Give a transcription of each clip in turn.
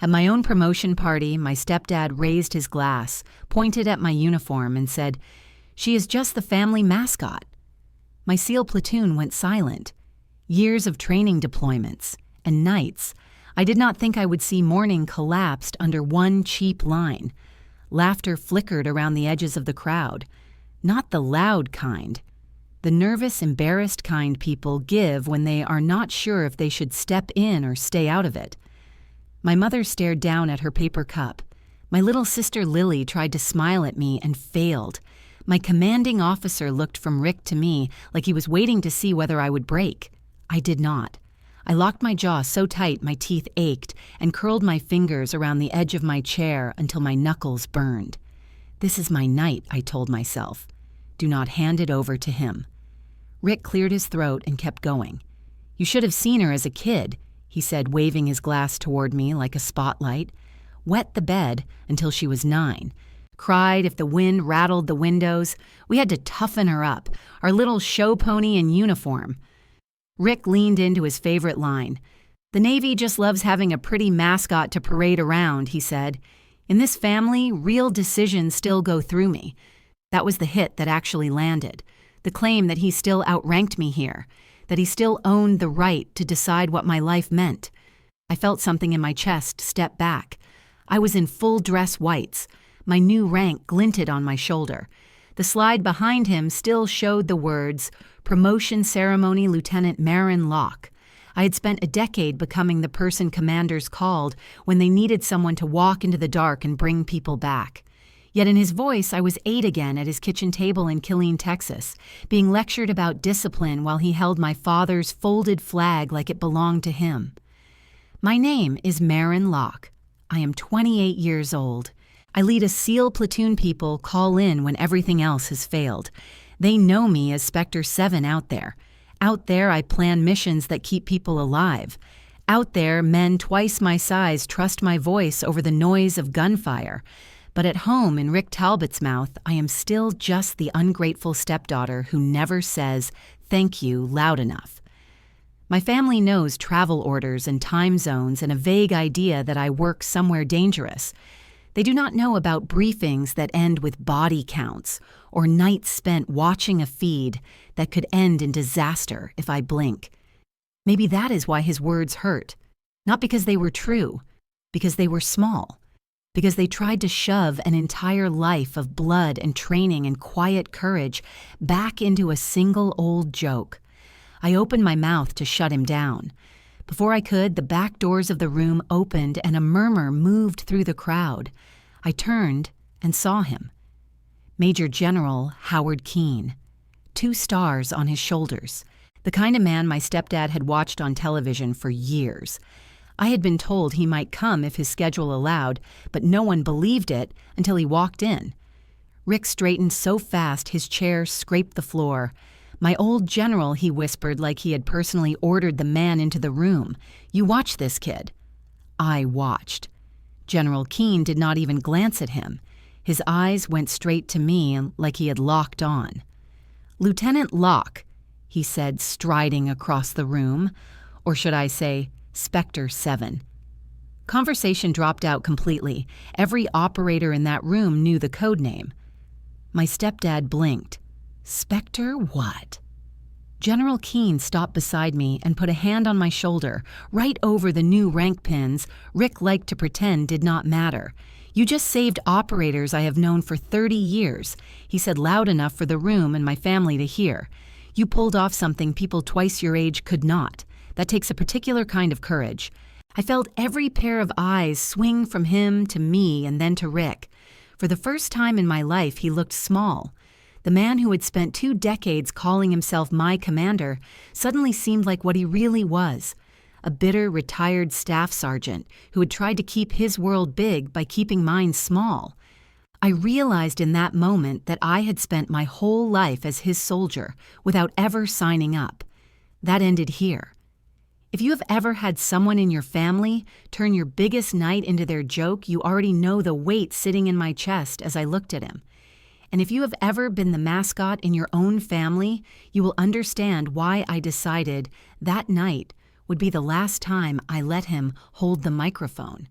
At my own promotion party, my stepdad raised his glass, pointed at my uniform, and said, "She is just the family mascot." My SEAL platoon went silent. Years of training deployments, and nights, I did not think I would see morning collapsed under one cheap line. Laughter flickered around the edges of the crowd. Not the loud kind. The nervous, embarrassed kind people give when they are not sure if they should step in or stay out of it. My mother stared down at her paper cup. My little sister Lily tried to smile at me and failed. My commanding officer looked from Rick to me like he was waiting to see whether I would break. I did not. I locked my jaw so tight my teeth ached and curled my fingers around the edge of my chair until my knuckles burned. This is my night, I told myself. Do not hand it over to him. Rick cleared his throat and kept going. "You should have seen her as a kid," he said, waving his glass toward me like a spotlight. "Wet the bed until she was 9. Cried if the wind rattled the windows. We had to toughen her up, our little show pony in uniform." Rick leaned into his favorite line. "The Navy just loves having a pretty mascot to parade around," he said. "In this family, real decisions still go through me." That was the hit that actually landed. The claim that he still outranked me here, that he still owned the right to decide what my life meant. I felt something in my chest step back. I was in full dress whites. My new rank glinted on my shoulder. The slide behind him still showed the words, "Promotion Ceremony Lieutenant Maren Locke." I had spent a decade becoming the person commanders called when they needed someone to walk into the dark and bring people back. Yet in his voice, I was 8 again at his kitchen table in Killeen, Texas, being lectured about discipline while he held my father's folded flag like it belonged to him. My name is Maren Locke. I am 28 years old. I lead a SEAL platoon people call in when everything else has failed. They know me as Spectre 7 out there. Out there, I plan missions that keep people alive. Out there, men twice my size trust my voice over the noise of gunfire. But at home in Rick Talbot's mouth, I am still just the ungrateful stepdaughter who never says thank you loud enough. My family knows travel orders and time zones and a vague idea that I work somewhere dangerous. They do not know about briefings that end with body counts or nights spent watching a feed that could end in disaster if I blink. Maybe that is why his words hurt. Not because they were true, because they were small. Because they tried to shove an entire life of blood and training and quiet courage back into a single old joke. I opened my mouth to shut him down. Before I could, the back doors of the room opened and a murmur moved through the crowd. I turned and saw him. Major General Howard Keene. 2 stars on his shoulders. The kind of man my stepdad had watched on television for years. I had been told he might come if his schedule allowed, but no one believed it until he walked in. Rick straightened so fast his chair scraped the floor. "My old general," he whispered like he had personally ordered the man into the room. "You watch this kid." I watched. General Keene did not even glance at him. His eyes went straight to me like he had locked on. "Lieutenant Locke," he said, striding across the room. Or should I say, Spectre 7. Conversation dropped out completely. Every operator in that room knew the code name. My stepdad blinked. Spectre what? General Keene stopped beside me and put a hand on my shoulder, right over the new rank pins Rick liked to pretend did not matter. "You just saved operators I have known for 30 years, he said loud enough for the room and my family to hear. "You pulled off something people twice your age could not. That takes a particular kind of courage." I felt every pair of eyes swing from him to me and then to Rick. For the first time in my life, he looked small. The man who had spent 2 decades calling himself my commander suddenly seemed like what he really was, a bitter retired staff sergeant who had tried to keep his world big by keeping mine small. I realized in that moment that I had spent my whole life as his soldier without ever signing up. That ended here. If you have ever had someone in your family turn your biggest night into their joke, you already know the weight sitting in my chest as I looked at him. And if you have ever been the mascot in your own family, you will understand why I decided that night would be the last time I let him hold the microphone.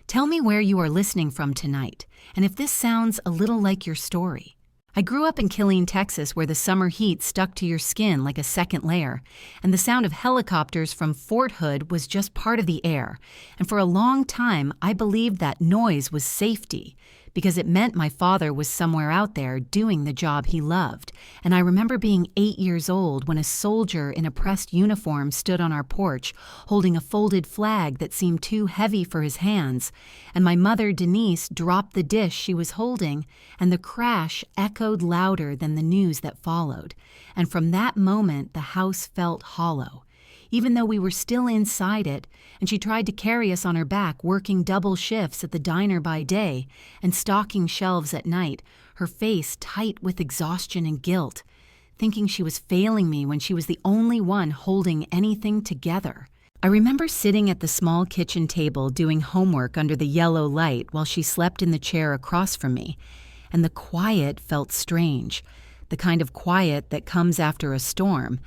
Tell me where you are listening from tonight, and if this sounds a little like your story. I grew up in Killeen, Texas, where the summer heat stuck to your skin like a second layer, and the sound of helicopters from Fort Hood was just part of the air. And for a long time, I believed that noise was safety, because it meant my father was somewhere out there doing the job he loved. And I remember being 8 years old when a soldier in a pressed uniform stood on our porch, holding a folded flag that seemed too heavy for his hands, and my mother, Denise, dropped the dish she was holding, and the crash echoed louder than the news that followed. And from that moment, the house felt hollow. Even though we were still inside it, and she tried to carry us on her back, working double shifts at the diner by day and stocking shelves at night, her face tight with exhaustion and guilt, thinking she was failing me when she was the only one holding anything together. I remember sitting at the small kitchen table doing homework under the yellow light while she slept in the chair across from me, and the quiet felt strange, the kind of quiet that comes after a storm.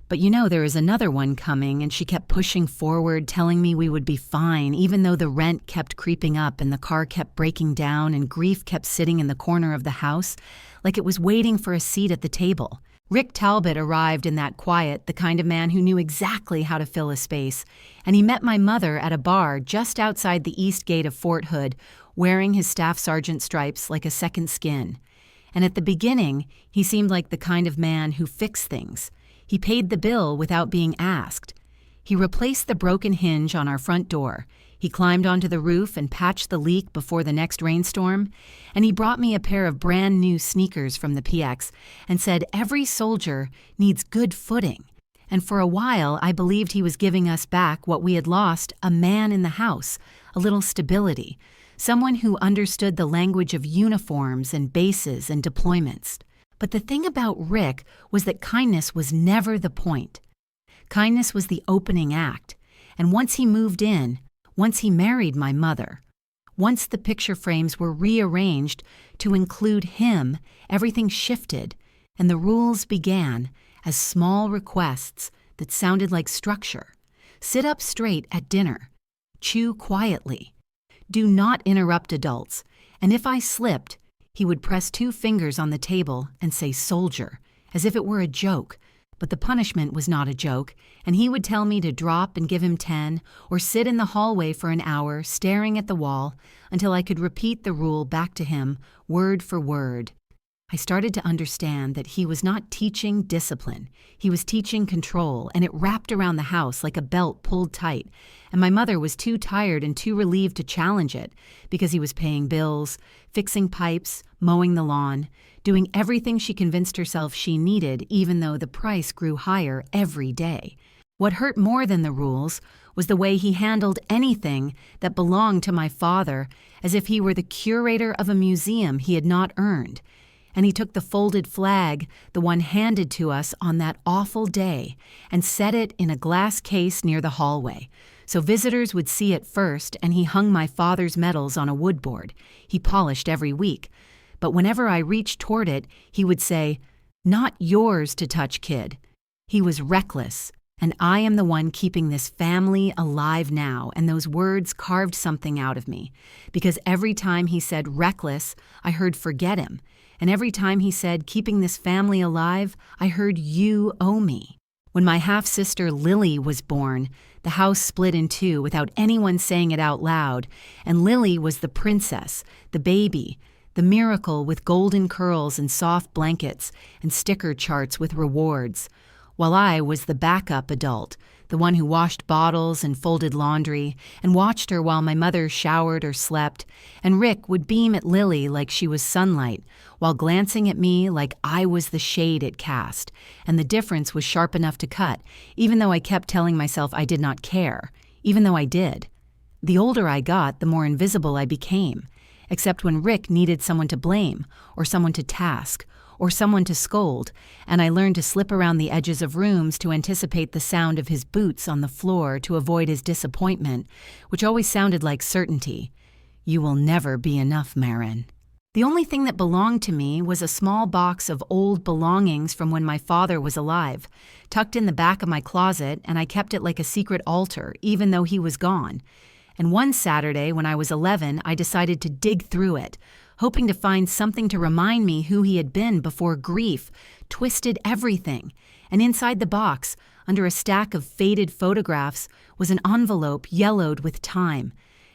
But there is another one coming, and she kept pushing forward, telling me we would be fine, even though the rent kept creeping up and the car kept breaking down and grief kept sitting in the corner of the house, like it was waiting for a seat at the table. Rick Talbot arrived in that quiet, the kind of man who knew exactly how to fill a space, and he met my mother at a bar just outside the east gate of Fort Hood, wearing his staff sergeant stripes like a second skin. And at the beginning, he seemed like the kind of man who fixed things. He paid the bill without being asked. He replaced the broken hinge on our front door. He climbed onto the roof and patched the leak before the next rainstorm. And he brought me a pair of brand new sneakers from the PX and said every soldier needs good footing. And for a while, I believed he was giving us back what we had lost, a man in the house, a little stability, someone who understood the language of uniforms and bases and deployments. But the thing about Rick was that kindness was never the point. Kindness was the opening act. And once he moved in, once he married my mother, once the picture frames were rearranged to include him, everything shifted, and the rules began as small requests that sounded like structure. Sit up straight at dinner. Chew quietly. Do not interrupt adults. And if I slipped, he would press 2 fingers on the table and say soldier, as if it were a joke. But the punishment was not a joke, and he would tell me to drop and give him 10, or sit in the hallway for an hour staring at the wall until I could repeat the rule back to him, word for word. I started to understand that he was not teaching discipline. He was teaching control, and it wrapped around the house like a belt pulled tight, and my mother was too tired and too relieved to challenge it because he was paying bills, fixing pipes, mowing the lawn, doing everything she convinced herself she needed, even though the price grew higher every day. What hurt more than the rules was the way he handled anything that belonged to my father as if he were the curator of a museum he had not earned. And he took the folded flag, the one handed to us on that awful day, and set it in a glass case near the hallway. So visitors would see it first, and he hung my father's medals on a wood board. He polished every week. But whenever I reached toward it, he would say, "Not yours to touch, kid." He was reckless, and I am the one keeping this family alive now, and those words carved something out of me. Because every time he said reckless, I heard forget him. And every time he said, keeping this family alive, I heard you owe me. When my half-sister Lily was born, the house split in two without anyone saying it out loud, and Lily was the princess, the baby, the miracle with golden curls and soft blankets and sticker charts with rewards, while I was the backup adult, the one who washed bottles and folded laundry and watched her while my mother showered or slept, and Rick would beam at Lily like she was sunlight, while glancing at me like I was the shade it cast, and the difference was sharp enough to cut, even though I kept telling myself I did not care, even though I did. The older I got, the more invisible I became, except when Rick needed someone to blame, or someone to task, or someone to scold, and I learned to slip around the edges of rooms to anticipate the sound of his boots on the floor to avoid his disappointment, which always sounded like certainty. You will never be enough, Maren. The only thing that belonged to me was a small box of old belongings from when my father was alive, tucked in the back of my closet, and I kept it like a secret altar, even though he was gone. And one Saturday, when I was 11, I decided to dig through it, hoping to find something to remind me who he had been before grief twisted everything. And inside the box, under a stack of faded photographs, was an envelope yellowed with time,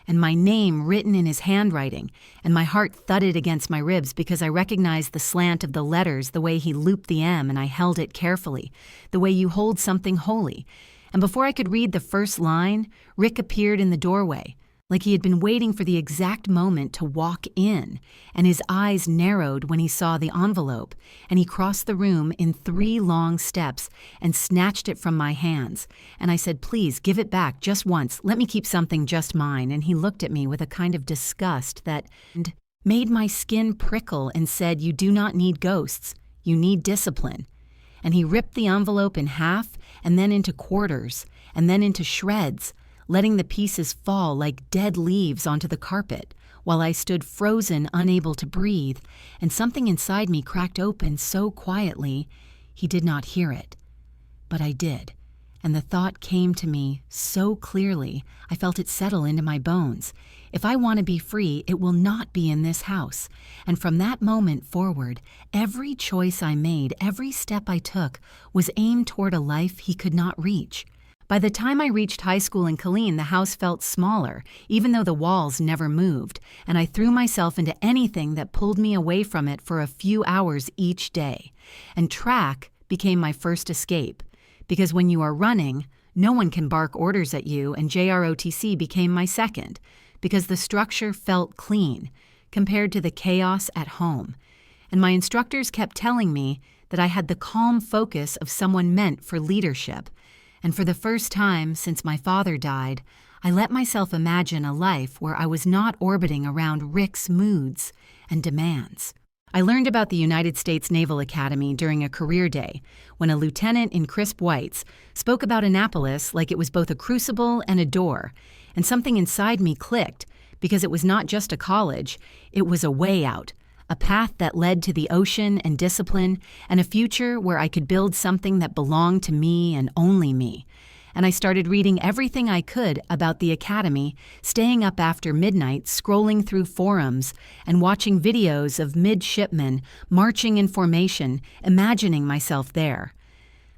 and my name written in his handwriting, and my heart thudded against my ribs because I recognized the slant of the letters, the way he looped the M and I held it carefully, the way you hold something holy. And before I could read the first line, Rick appeared in the doorway, like he had been waiting for the exact moment to walk in, and his eyes narrowed when he saw the envelope, and he crossed the room in 3 long steps and snatched it from my hands. And I said, "Please, give it back just once. Let me keep something just mine." And he looked at me with a kind of disgust that made my skin prickle and said, "You do not need ghosts. You need discipline." And he ripped the envelope in half and then into quarters and then into shreds, letting the pieces fall like dead leaves onto the carpet, while I stood frozen, unable to breathe, and something inside me cracked open so quietly he did not hear it. But I did, and the thought came to me so clearly I felt it settle into my bones. If I want to be free, it will not be in this house. And from that moment forward, every choice I made, every step I took, was aimed toward a life he could not reach. By the time I reached high school in Killeen, the house felt smaller, even though the walls never moved, and I threw myself into anything that pulled me away from it for a few hours each day. And track became my first escape, because when you are running, no one can bark orders at you, and JROTC became my second, because the structure felt clean compared to the chaos at home. And my instructors kept telling me that I had the calm focus of someone meant for leadership. And for the first time since my father died, I let myself imagine a life where I was not orbiting around Rick's moods and demands. I learned about the United States Naval Academy during a career day, when a lieutenant in crisp whites spoke about Annapolis like it was both a crucible and a door, and something inside me clicked, because it was not just a college, it was a way out. A path that led to the ocean and discipline, and a future where I could build something that belonged to me and only me. And I started reading everything I could about the academy, staying up after midnight, scrolling through forums, and watching videos of midshipmen marching in formation, imagining myself there.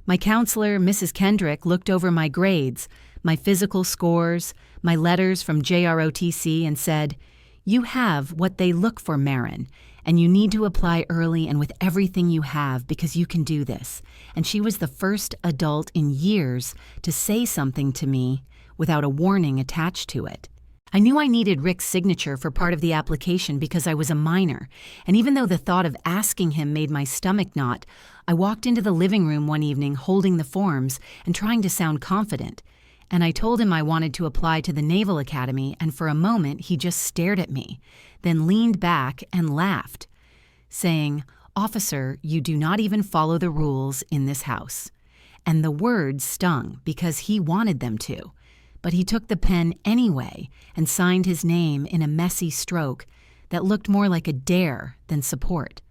My counselor, Mrs. Kendrick, looked over my grades, my physical scores, my letters from JROTC, and said, "You have what they look for, Maren, and you need to apply early and with everything you have because you can do this." And she was the first adult in years to say something to me without a warning attached to it. I knew I needed Rick's signature for part of the application because I was a minor, and even though the thought of asking him made my stomach knot, I walked into the living room one evening holding the forms and trying to sound confident. And I told him I wanted to apply to the Naval Academy, and for a moment he just stared at me, then leaned back and laughed, saying, "Officer, you do not even follow the rules in this house." And the words stung because he wanted them to, but he took the pen anyway and signed his name in a messy stroke that looked more like a dare than support.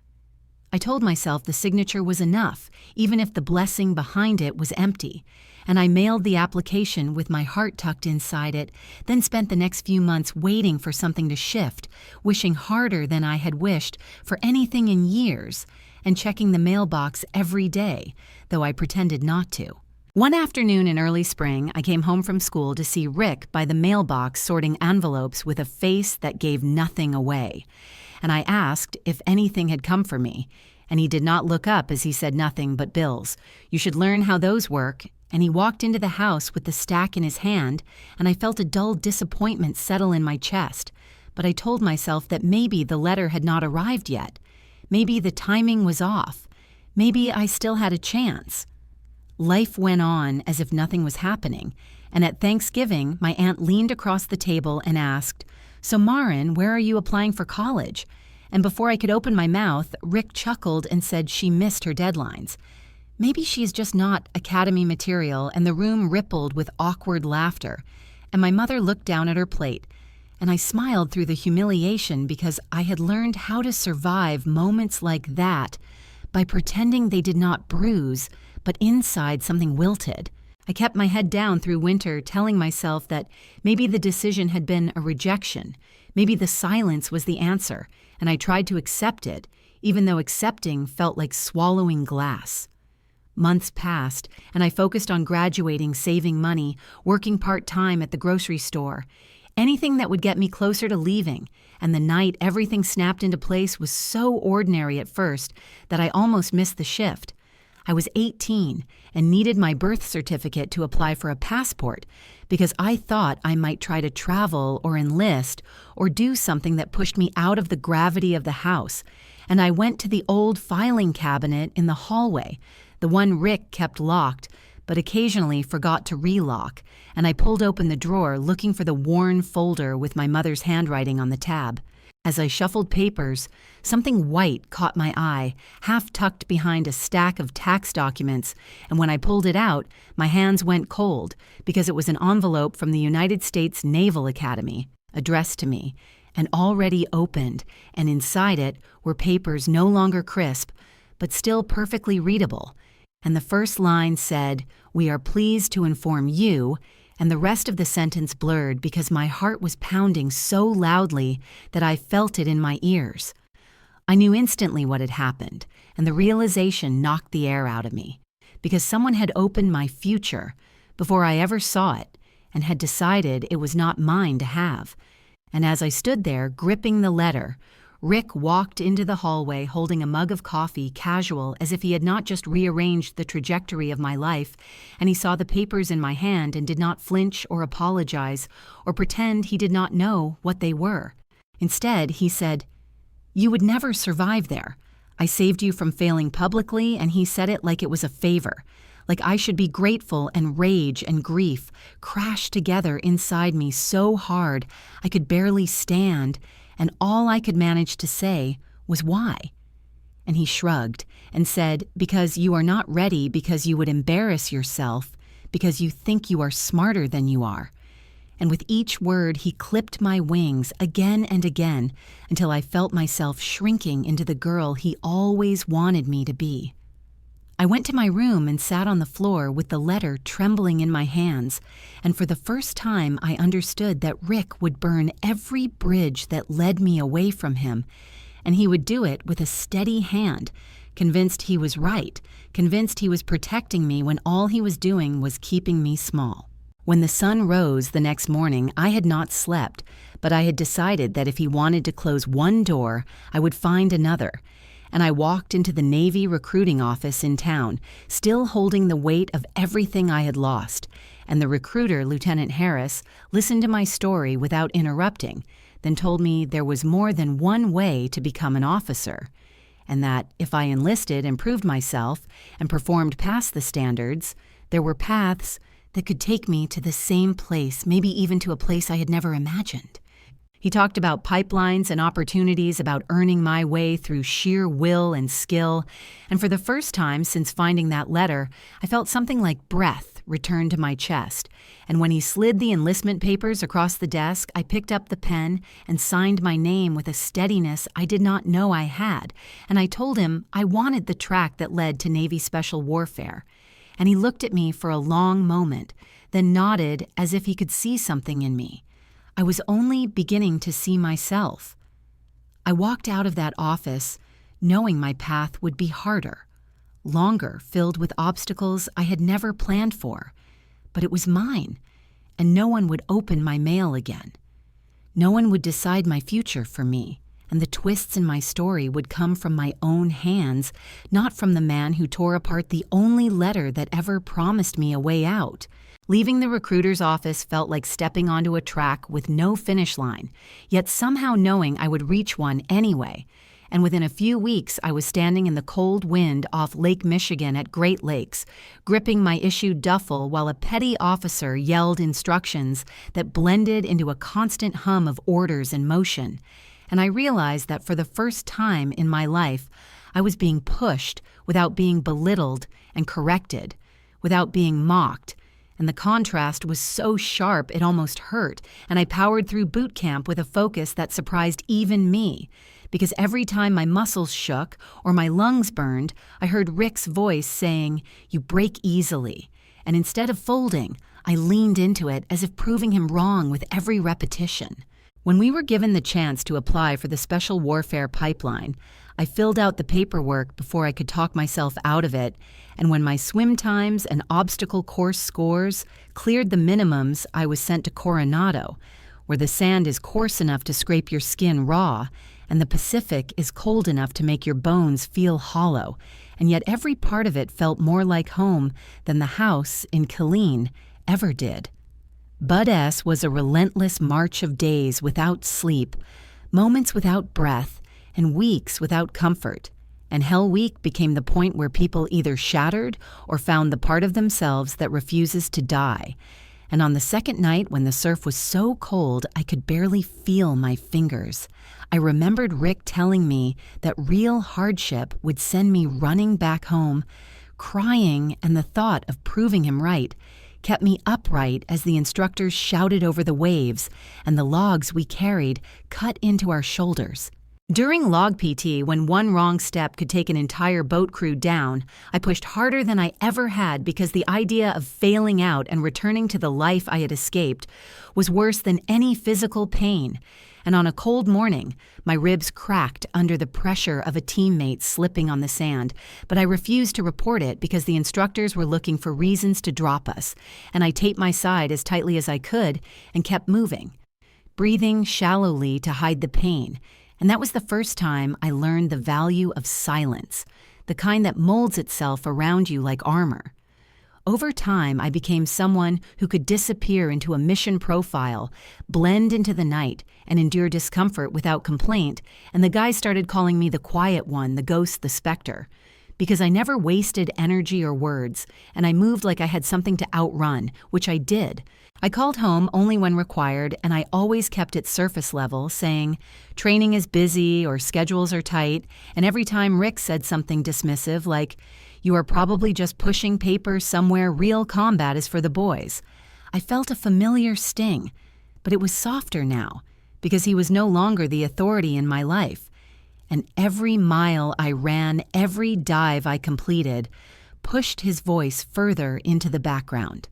I told myself the signature was enough, even if the blessing behind it was empty, and I mailed the application with my heart tucked inside it, then spent the next few months waiting for something to shift, wishing harder than I had wished for anything in years, and checking the mailbox every day, though I pretended not to. One afternoon in early spring, I came home from school to see Rick by the mailbox sorting envelopes with a face that gave nothing away. And I asked if anything had come for me, and he did not look up as he said nothing but bills. "You should learn how those work." And he walked into the house with the stack in his hand, and I felt a dull disappointment settle in my chest. But I told myself that maybe the letter had not arrived yet. Maybe the timing was off. Maybe I still had a chance. Life went on as if nothing was happening, and at Thanksgiving, my aunt leaned across the table and asked, "So Maren, where are you applying for college?" And before I could open my mouth, Rick chuckled and said she missed her deadlines. Maybe she's just not academy material, and the room rippled with awkward laughter, and my mother looked down at her plate, and I smiled through the humiliation because I had learned how to survive moments like that by pretending they did not bruise, but inside something wilted. I kept my head down through winter, telling myself that maybe the decision had been a rejection, maybe the silence was the answer, and I tried to accept it, even though accepting felt like swallowing glass. Months passed, and I focused on graduating, saving money, working part-time at the grocery store, anything that would get me closer to leaving, and the night everything snapped into place was so ordinary at first that I almost missed the shift. I was 18 and needed my birth certificate to apply for a passport because I thought I might try to travel or enlist or do something that pushed me out of the gravity of the house, and I went to the old filing cabinet in the hallway, the one Rick kept locked, but occasionally forgot to relock, and I pulled open the drawer looking for the worn folder with my mother's handwriting on the tab. As I shuffled papers, something white caught my eye, half tucked behind a stack of tax documents, and when I pulled it out, my hands went cold because it was an envelope from the United States Naval Academy, addressed to me, and already opened, and inside it were papers no longer crisp, but still perfectly readable. And the first line said, "We are pleased to inform you," and the rest of the sentence blurred because my heart was pounding so loudly that I felt it in my ears. I knew instantly what had happened, and the realization knocked the air out of me, because someone had opened my future before I ever saw it and had decided it was not mine to have. And as I stood there gripping the letter, Rick walked into the hallway holding a mug of coffee, casual, as if he had not just rearranged the trajectory of my life, and he saw the papers in my hand and did not flinch or apologize or pretend he did not know what they were. Instead, he said, "You would never survive there. I saved you from failing publicly," and he said it like it was a favor, like I should be grateful, and rage and grief crashed together inside me so hard I could barely stand, and all I could manage to say was, "Why?" And he shrugged and said, "Because you are not ready, because you would embarrass yourself, because you think you are smarter than you are." And with each word, he clipped my wings again and again until I felt myself shrinking into the girl he always wanted me to be. I went to my room and sat on the floor with the letter trembling in my hands, and for the first time I understood that Rick would burn every bridge that led me away from him, and he would do it with a steady hand, convinced he was right, convinced he was protecting me when all he was doing was keeping me small. When the sun rose the next morning, I had not slept, but I had decided that if he wanted to close one door, I would find another. And I walked into the Navy recruiting office in town, still holding the weight of everything I had lost. And the recruiter, Lieutenant Harris, listened to my story without interrupting, then told me there was more than one way to become an officer, and that if I enlisted and proved myself and performed past the standards, there were paths that could take me to the same place, maybe even to a place I had never imagined. He talked about pipelines and opportunities, about earning my way through sheer will and skill, and for the first time since finding that letter, I felt something like breath return to my chest, and when he slid the enlistment papers across the desk, I picked up the pen and signed my name with a steadiness I did not know I had, and I told him I wanted the track that led to Navy Special Warfare. And he looked at me for a long moment, then nodded as if he could see something in me. I was only beginning to see myself. I walked out of that office knowing my path would be harder, longer, filled with obstacles I had never planned for. But it was mine, and no one would open my mail again. No one would decide my future for me, and the twists in my story would come from my own hands, not from the man who tore apart the only letter that ever promised me a way out. Leaving the recruiter's office felt like stepping onto a track with no finish line, yet somehow knowing I would reach one anyway. And within a few weeks, I was standing in the cold wind off Lake Michigan at Great Lakes, gripping my issued duffel while a petty officer yelled instructions that blended into a constant hum of orders and motion. And I realized that for the first time in my life, I was being pushed without being belittled and corrected, without being mocked. And the contrast was so sharp it almost hurt, and I powered through boot camp with a focus that surprised even me, because every time my muscles shook or my lungs burned, I heard Rick's voice saying, "You break easily," and instead of folding, I leaned into it as if proving him wrong with every repetition. When we were given the chance to apply for the Special Warfare Pipeline, I filled out the paperwork before I could talk myself out of it, and when my swim times and obstacle course scores cleared the minimums, I was sent to Coronado, where the sand is coarse enough to scrape your skin raw, and the Pacific is cold enough to make your bones feel hollow, and yet every part of it felt more like home than the house in Killeen ever did. Bud S was a relentless march of days without sleep, moments without breath, and weeks without comfort. And Hell Week became the point where people either shattered or found the part of themselves that refuses to die. And on the second night when the surf was so cold I could barely feel my fingers, I remembered Rick telling me that real hardship would send me running back home, crying, and the thought of proving him right kept me upright as the instructors shouted over the waves and the logs we carried cut into our shoulders. During log PT, when one wrong step could take an entire boat crew down, I pushed harder than I ever had because the idea of failing out and returning to the life I had escaped was worse than any physical pain. And on a cold morning, my ribs cracked under the pressure of a teammate slipping on the sand, but I refused to report it because the instructors were looking for reasons to drop us, and I taped my side as tightly as I could and kept moving, breathing shallowly to hide the pain. And that was the first time I learned the value of silence, the kind that molds itself around you like armor. Over time, I became someone who could disappear into a mission profile, blend into the night, and endure discomfort without complaint, and the guys started calling me the quiet one, the ghost, the specter. Because I never wasted energy or words, and I moved like I had something to outrun, which I did. I called home only when required, and I always kept it surface level, saying, training is busy or schedules are tight, and every time Rick said something dismissive like, you are probably just pushing paper somewhere real combat is for the boys, I felt a familiar sting, but it was softer now, because he was no longer the authority in my life. And every mile I ran, every dive I completed, pushed his voice further into the background.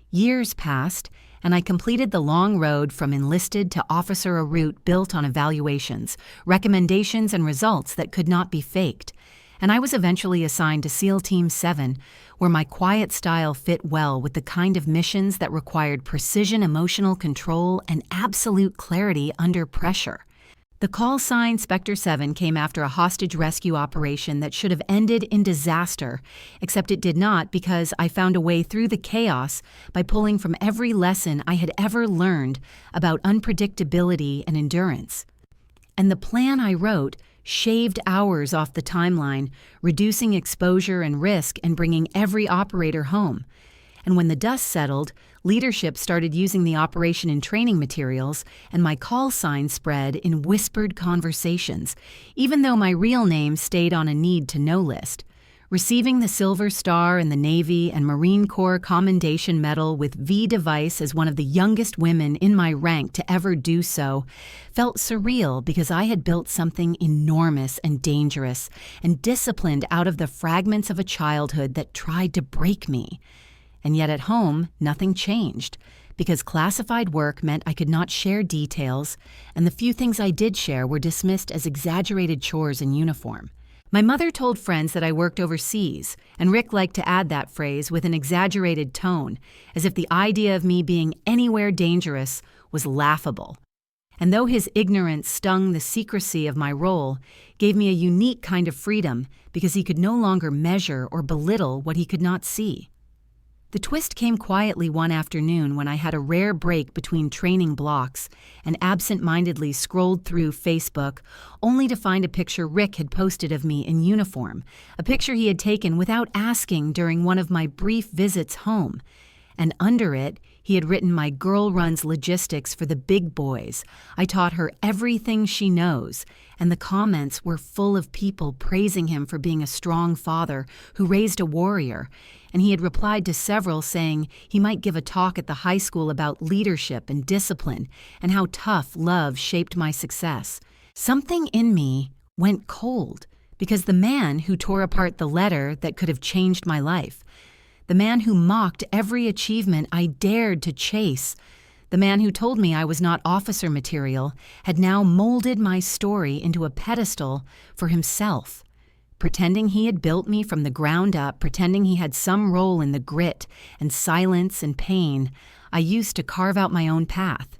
Years passed, and I completed the long road from enlisted to officer, a route built on evaluations, recommendations, and results that could not be faked. And I was eventually assigned to SEAL Team 7, where my quiet style fit well with the kind of missions that required precision emotional control and absolute clarity under pressure. The call sign Spectre 7 came after a hostage rescue operation that should have ended in disaster, except it did not because I found a way through the chaos by pulling from every lesson I had ever learned about unpredictability and endurance. And the plan I wrote shaved hours off the timeline, reducing exposure and risk and bringing every operator home. And when the dust settled, leadership started using the operation in training materials, and my call sign spread in whispered conversations, even though my real name stayed on a need-to-know list. Receiving the Silver Star in the Navy and Marine Corps Commendation Medal with V. Device as one of the youngest women in my rank to ever do so felt surreal because I had built something enormous and dangerous and disciplined out of the fragments of a childhood that tried to break me. And yet at home, nothing changed, because classified work meant I could not share details, and the few things I did share were dismissed as exaggerated chores in uniform. My mother told friends that I worked overseas, and Rick liked to add that phrase with an exaggerated tone, as if the idea of me being anywhere dangerous was laughable. And though his ignorance stung the secrecy of my role, gave me a unique kind of freedom because he could no longer measure or belittle what he could not see. The twist came quietly one afternoon when I had a rare break between training blocks and absent-mindedly scrolled through Facebook, only to find a picture Rick had posted of me in uniform, a picture he had taken without asking during one of my brief visits home. And under it, he had written, "My girl runs logistics for the big boys. I taught her everything she knows." And the comments were full of people praising him for being a strong father who raised a warrior. And he had replied to several saying he might give a talk at the high school about leadership and discipline and how tough love shaped my success. Something in me went cold because the man who tore apart the letter that could have changed my life, The man who mocked every achievement I dared to chase. The man who told me I was not officer material had now molded my story into a pedestal for himself. Pretending he had built me from the ground up, pretending he had some role in the grit and silence and pain, I used to carve out my own path.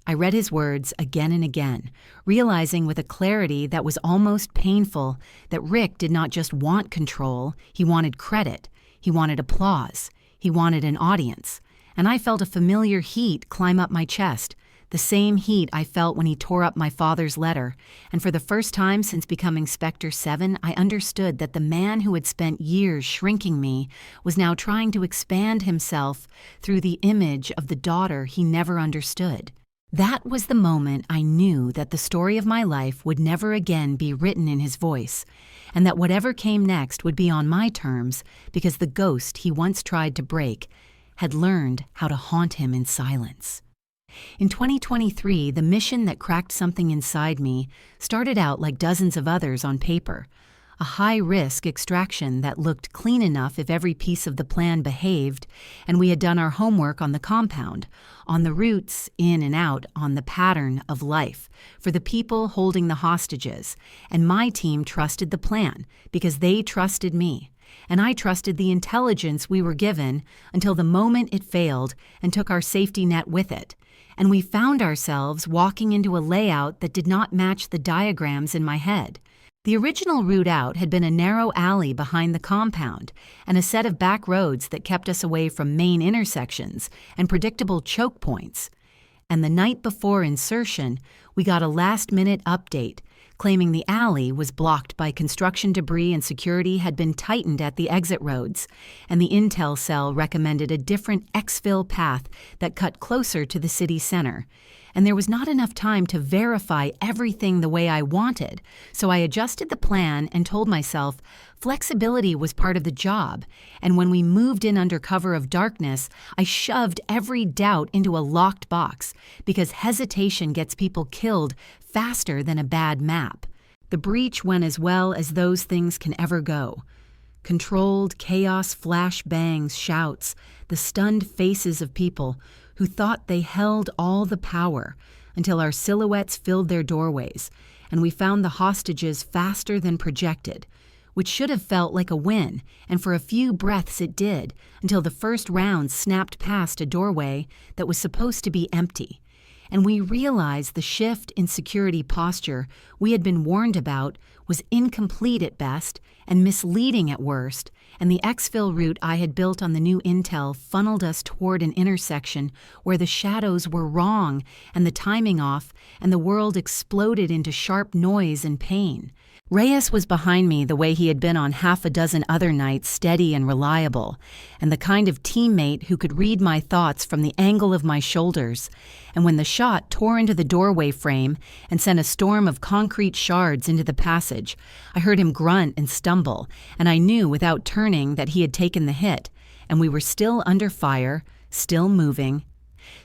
I read his words again and again, realizing with a clarity that was almost painful that Rick did not just want control, he wanted credit, he wanted applause, he wanted an audience. And I felt a familiar heat climb up my chest, the same heat I felt when he tore up my father's letter, and for the first time since becoming Spectre 7, I understood that the man who had spent years shrinking me was now trying to expand himself through the image of the daughter he never understood. That was the moment I knew that the story of my life would never again be written in his voice, and that whatever came next would be on my terms because the ghost he once tried to break had learned how to haunt him in silence. In 2023, the mission that cracked something inside me started out like dozens of others on paper, a high-risk extraction that looked clean enough if every piece of the plan behaved, and we had done our homework on the compound, on the routes in and out, on the pattern of life, for the people holding the hostages, and my team trusted the plan because they trusted me. And I trusted the intelligence we were given until the moment it failed and took our safety net with it. And we found ourselves walking into a layout that did not match the diagrams in my head. The original route out had been a narrow alley behind the compound and a set of back roads that kept us away from main intersections and predictable choke points. And the night before insertion, we got a last-minute update claiming the alley was blocked by construction debris and security had been tightened at the exit roads, and the intel cell recommended a different exfil path that cut closer to the city center. And there was not enough time to verify everything the way I wanted, so I adjusted the plan and told myself flexibility was part of the job, and when we moved in under cover of darkness, I shoved every doubt into a locked box, because hesitation gets people killed faster than a bad map. The breach went as well as those things can ever go. Controlled chaos, flash bangs, shouts, the stunned faces of people who thought they held all the power until our silhouettes filled their doorways, and we found the hostages faster than projected, which should have felt like a win, and for a few breaths it did, until the first round snapped past a doorway that was supposed to be empty. And we realized the shift in security posture we had been warned about was incomplete at best and misleading at worst, and the exfil route I had built on the new intel funneled us toward an intersection where the shadows were wrong and the timing off, and the world exploded into sharp noise and pain. Reyes was behind me the way he had been on half a dozen other nights, steady and reliable, and the kind of teammate who could read my thoughts from the angle of my shoulders. And when the shot tore into the doorway frame and sent a storm of concrete shards into the passage, I heard him grunt and stumble, and I knew without turning that he had taken the hit, and we were still under fire, still moving,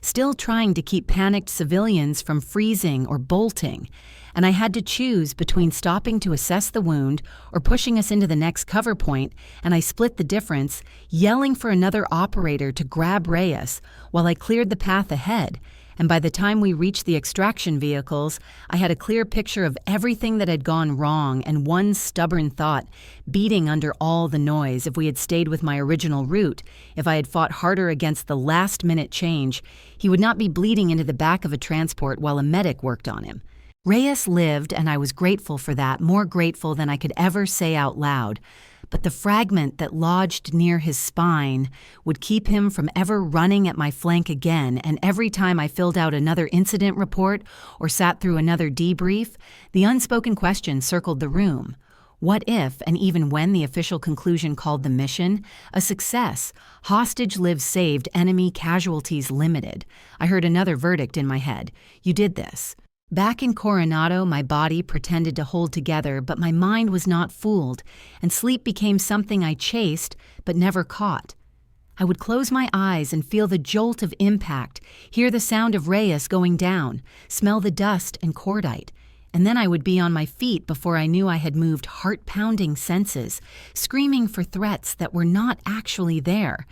still trying to keep panicked civilians from freezing or bolting, and I had to choose between stopping to assess the wound or pushing us into the next cover point, and I split the difference, yelling for another operator to grab Reyes while I cleared the path ahead, and by the time we reached the extraction vehicles, I had a clear picture of everything that had gone wrong and one stubborn thought beating under all the noise. If we had stayed with my original route, if I had fought harder against the last-minute change, he would not be bleeding into the back of a transport while a medic worked on him. Reyes lived, and I was grateful for that, more grateful than I could ever say out loud. But the fragment that lodged near his spine would keep him from ever running at my flank again, and every time I filled out another incident report or sat through another debrief, the unspoken question circled the room. What if, and even when the official conclusion called the mission, a success, hostage lives saved, enemy casualties limited? I heard another verdict in my head. You did this. Back in Coronado, my body pretended to hold together, but my mind was not fooled, and sleep became something I chased but never caught. I would close my eyes and feel the jolt of impact, hear the sound of Reyes going down, smell the dust and cordite, And then I would be on my feet before I knew I had moved heart-pounding senses, screaming for threats that were not actually there.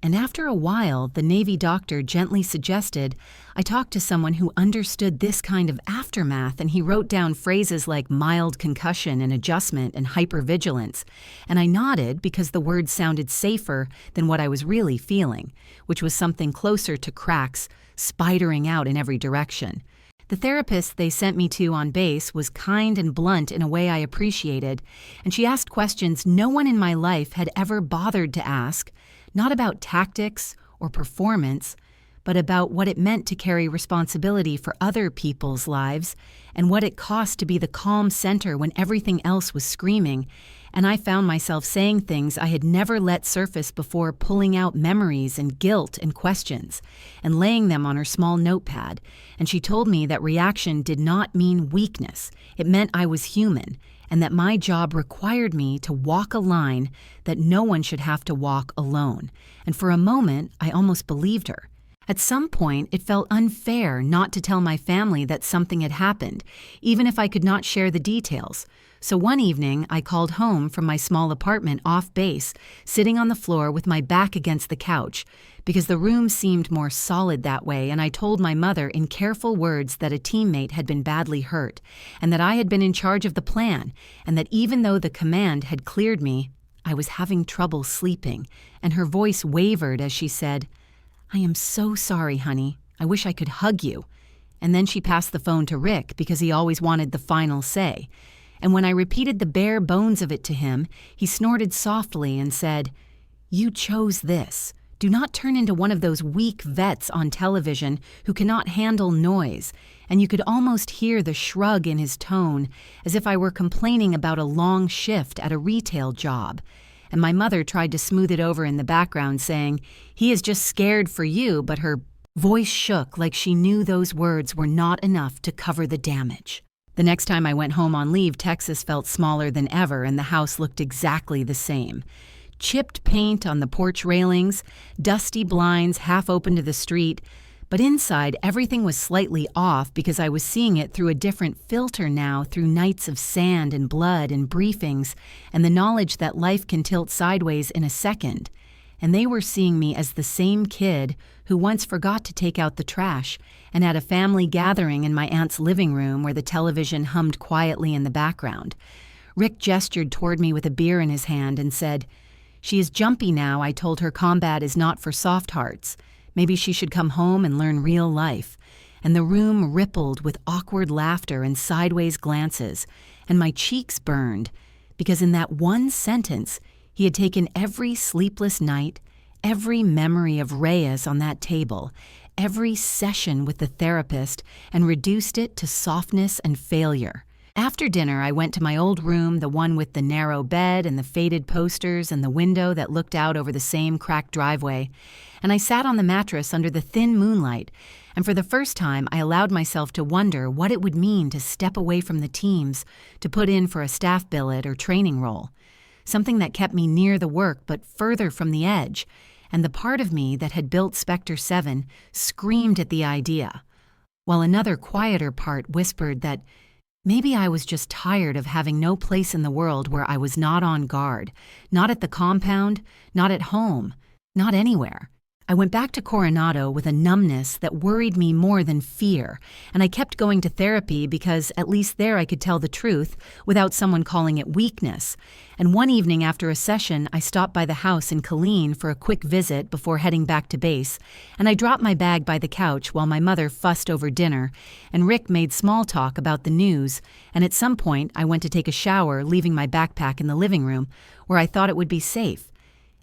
And after a while, the Navy doctor gently suggested I talk to someone who understood this kind of aftermath, and he wrote down phrases like mild concussion and adjustment and hypervigilance. And I nodded because the words sounded safer than what I was really feeling, which was something closer to cracks spidering out in every direction. The therapist they sent me to on base was kind and blunt in a way I appreciated, and she asked questions no one in my life had ever bothered to ask, not about tactics or performance, but about what it meant to carry responsibility for other people's lives and what it cost to be the calm center when everything else was screaming. And I found myself saying things I had never let surface before, pulling out memories and guilt and questions and laying them on her small notepad. And she told me that reaction did not mean weakness. It meant I was human, and that my job required me to walk a line that no one should have to walk alone. And for a moment, I almost believed her. At some point, it felt unfair not to tell my family that something had happened, even if I could not share the details. So one evening, I called home from my small apartment off base, sitting on the floor with my back against the couch, because the room seemed more solid that way, and I told my mother in careful words that a teammate had been badly hurt, and that I had been in charge of the plan, and that even though the command had cleared me, I was having trouble sleeping, and her voice wavered as she said, "I am so sorry, honey. I wish I could hug you." And then she passed the phone to Rick because he always wanted the final say. And when I repeated the bare bones of it to him, he snorted softly and said, "You chose this. Do not turn into one of those weak vets on television who cannot handle noise." And you could almost hear the shrug in his tone, as if I were complaining about a long shift at a retail job. And my mother tried to smooth it over in the background, saying, "He is just scared for you," but her voice shook like she knew those words were not enough to cover the damage. The next time I went home on leave, Texas felt smaller than ever, and the house looked exactly the same. Chipped paint on the porch railings, dusty blinds half open to the street, but inside everything was slightly off because I was seeing it through a different filter now, through nights of sand and blood and briefings and the knowledge that life can tilt sideways in a second. And they were seeing me as the same kid who once forgot to take out the trash and at a family gathering in my aunt's living room where the television hummed quietly in the background. Rick gestured toward me with a beer in his hand and said, "She is jumpy now. I told her combat is not for soft hearts. Maybe she should come home and learn real life." And the room rippled with awkward laughter and sideways glances, and my cheeks burned, because in that one sentence, he had taken every sleepless night, every memory of Reyes on that table, every session with the therapist, and reduced it to softness and failure. After dinner, I went to my old room, the one with the narrow bed and the faded posters and the window that looked out over the same cracked driveway, and I sat on the mattress under the thin moonlight, and for the first time I allowed myself to wonder what it would mean to step away from the teams, to put in for a staff billet or training role, something that kept me near the work but further from the edge, and the part of me that had built Spectre 7 screamed at the idea, while another quieter part whispered that maybe I was just tired of having no place in the world where I was not on guard, not at the compound, not at home, not anywhere. I went back to Coronado with a numbness that worried me more than fear, and I kept going to therapy because at least there I could tell the truth without someone calling it weakness. And one evening after a session, I stopped by the house in Killeen for a quick visit before heading back to base, and I dropped my bag by the couch while my mother fussed over dinner, and Rick made small talk about the news, and at some point I went to take a shower, leaving my backpack in the living room, where I thought it would be safe.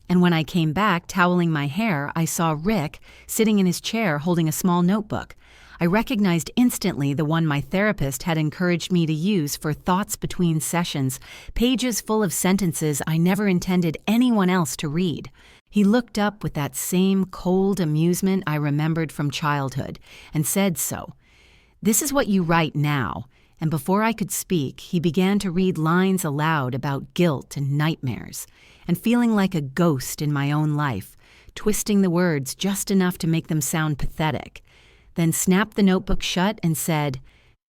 And when I came back, toweling my hair, I saw Rick sitting in his chair holding a small notebook. I recognized instantly the one my therapist had encouraged me to use for thoughts between sessions, pages full of sentences I never intended anyone else to read. He looked up with that same cold amusement I remembered from childhood and said so. "This is what you write now." And before I could speak, he began to read lines aloud about guilt and nightmares, and feeling like a ghost in my own life, twisting the words just enough to make them sound pathetic, then snapped the notebook shut and said,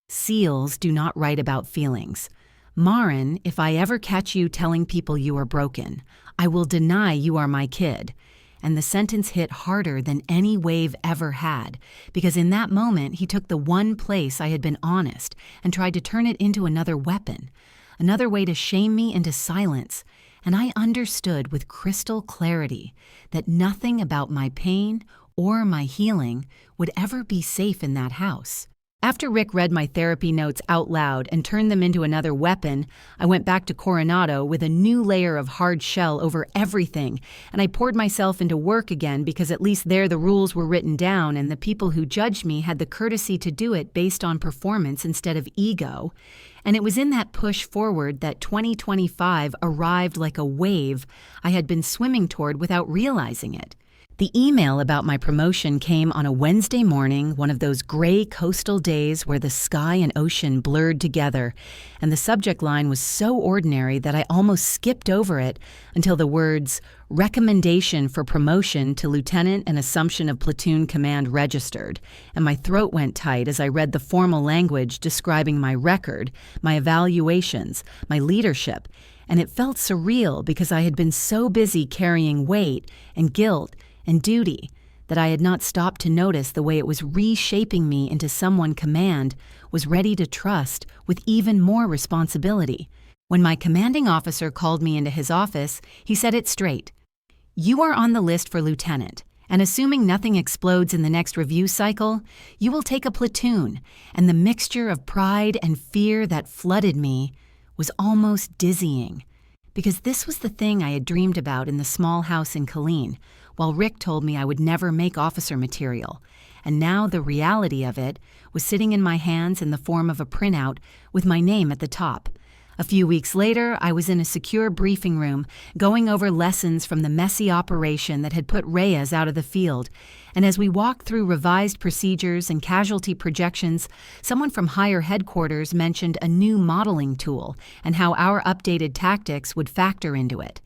Seals do not write about feelings. Maren, if I ever catch you telling people you are broken, I will deny you are my kid. And the sentence hit harder than any wave ever had, because in that moment he took the one place I had been honest and tried to turn it into another weapon, another way to shame me into silence. And I understood with crystal clarity that nothing about my pain or my healing would ever be safe in that house. After Rick read my therapy notes out loud and turned them into another weapon, I went back to Coronado with a new layer of hard shell over everything, and I poured myself into work again because at least there the rules were written down and the people who judged me had the courtesy to do it based on performance instead of ego. And it was in that push forward that 2025 arrived like a wave I had been swimming toward without realizing it. The email about my promotion came on a Wednesday morning, one of those gray coastal days where the sky and ocean blurred together, and the subject line was so ordinary that I almost skipped over it until the words, "Recommendation for promotion to lieutenant and assumption of platoon command" registered, and my throat went tight as I read the formal language describing my record, my evaluations, my leadership, and it felt surreal because I had been so busy carrying weight and guilt and duty that I had not stopped to notice the way it was reshaping me into someone command was ready to trust with even more responsibility. When my commanding officer called me into his office, he said it straight. "You are on the list for lieutenant, and assuming nothing explodes in the next review cycle, you will take a platoon." And the mixture of pride and fear that flooded me was almost dizzying, because this was the thing I had dreamed about in the small house in Killeen, while Rick told me I would never make officer material. And now the reality of it was sitting in my hands in the form of a printout with my name at the top. A few weeks later, I was in a secure briefing room going over lessons from the messy operation that had put Reyes out of the field. And as we walked through revised procedures and casualty projections, someone from higher headquarters mentioned a new modeling tool and how our updated tactics would factor into it.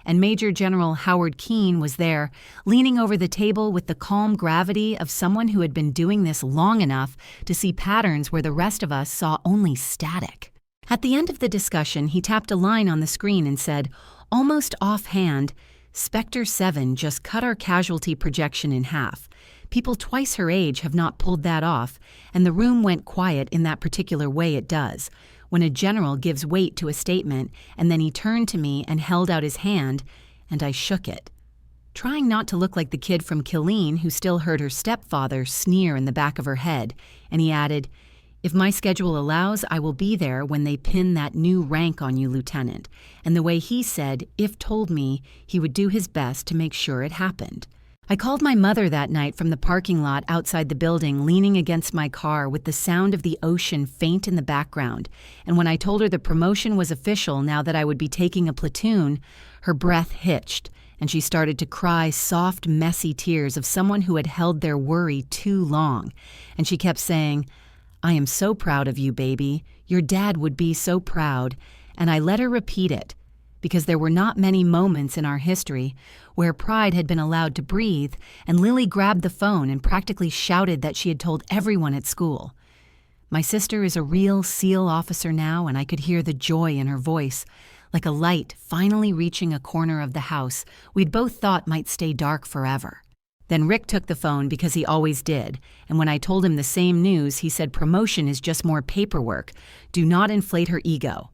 And Major General Howard Keene was there, leaning over the table with the calm gravity of someone who had been doing this long enough to see patterns where the rest of us saw only static. At the end of the discussion, he tapped a line on the screen and said, almost offhand, "Spectre 7 just cut our casualty projection in half. People twice her age have not pulled that off, and the room went quiet in that particular way it does. When a general gives weight to a statement, and then he turned to me and held out his hand, and I shook it, trying not to look like the kid from Killeen who still heard her stepfather sneer in the back of her head, and he added, "If my schedule allows, I will be there when they pin that new rank on you, Lieutenant." And the way he said, "if" told me he would do his best to make sure it happened. I called my mother that night from the parking lot outside the building, leaning against my car with the sound of the ocean faint in the background. And when I told her the promotion was official now that I would be taking a platoon, her breath hitched, and she started to cry soft, messy tears of someone who had held their worry too long. And she kept saying, "I am so proud of you, baby. Your dad would be so proud." And I let her repeat it, because there were not many moments in our history where pride had been allowed to breathe, and Lily grabbed the phone and practically shouted that she had told everyone at school. My sister is a real SEAL officer now, and I could hear the joy in her voice, like a light finally reaching a corner of the house we'd both thought might stay dark forever. Then Rick took the phone because he always did, and when I told him the same news, he said promotion is just more paperwork. Do not inflate her ego.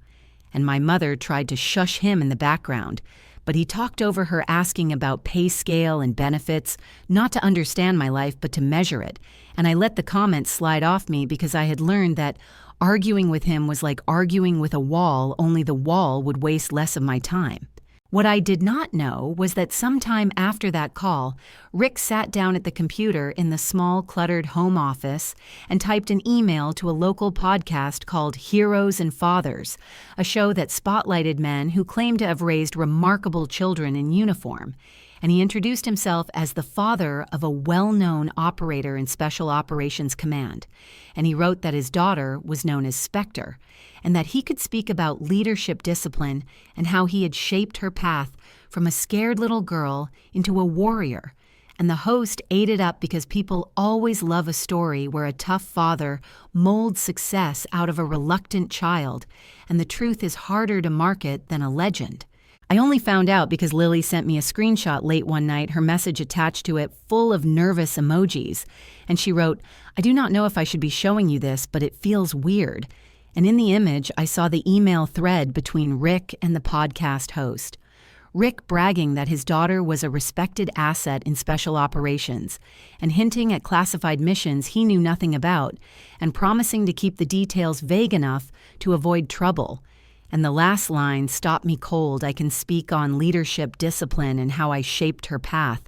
And my mother tried to shush him in the background, but he talked over her asking about pay scale and benefits, not to understand my life but to measure it, and I let the comments slide off me because I had learned that arguing with him was like arguing with a wall, only the wall would waste less of my time. What I did not know was that sometime after that call, Rick sat down at the computer in the small, cluttered home office and typed an email to a local podcast called Heroes and Fathers, a show that spotlighted men who claimed to have raised remarkable children in uniform. And he introduced himself as the father of a well-known operator in Special Operations Command. And he wrote that his daughter was known as Spectre, and that he could speak about leadership discipline and how he had shaped her path from a scared little girl into a warrior, and the host ate it up because people always love a story where a tough father molds success out of a reluctant child, and the truth is harder to market than a legend. I only found out because Lily sent me a screenshot late one night, her message attached to it full of nervous emojis, and she wrote, "I do not know if I should be showing you this, but it feels weird." And in the image, I saw the email thread between Rick and the podcast host. Rick bragging that his daughter was a respected asset in special operations, and hinting at classified missions he knew nothing about, and promising to keep the details vague enough to avoid trouble. And the last line stopped me cold. "I can speak on leadership, discipline, and how I shaped her path."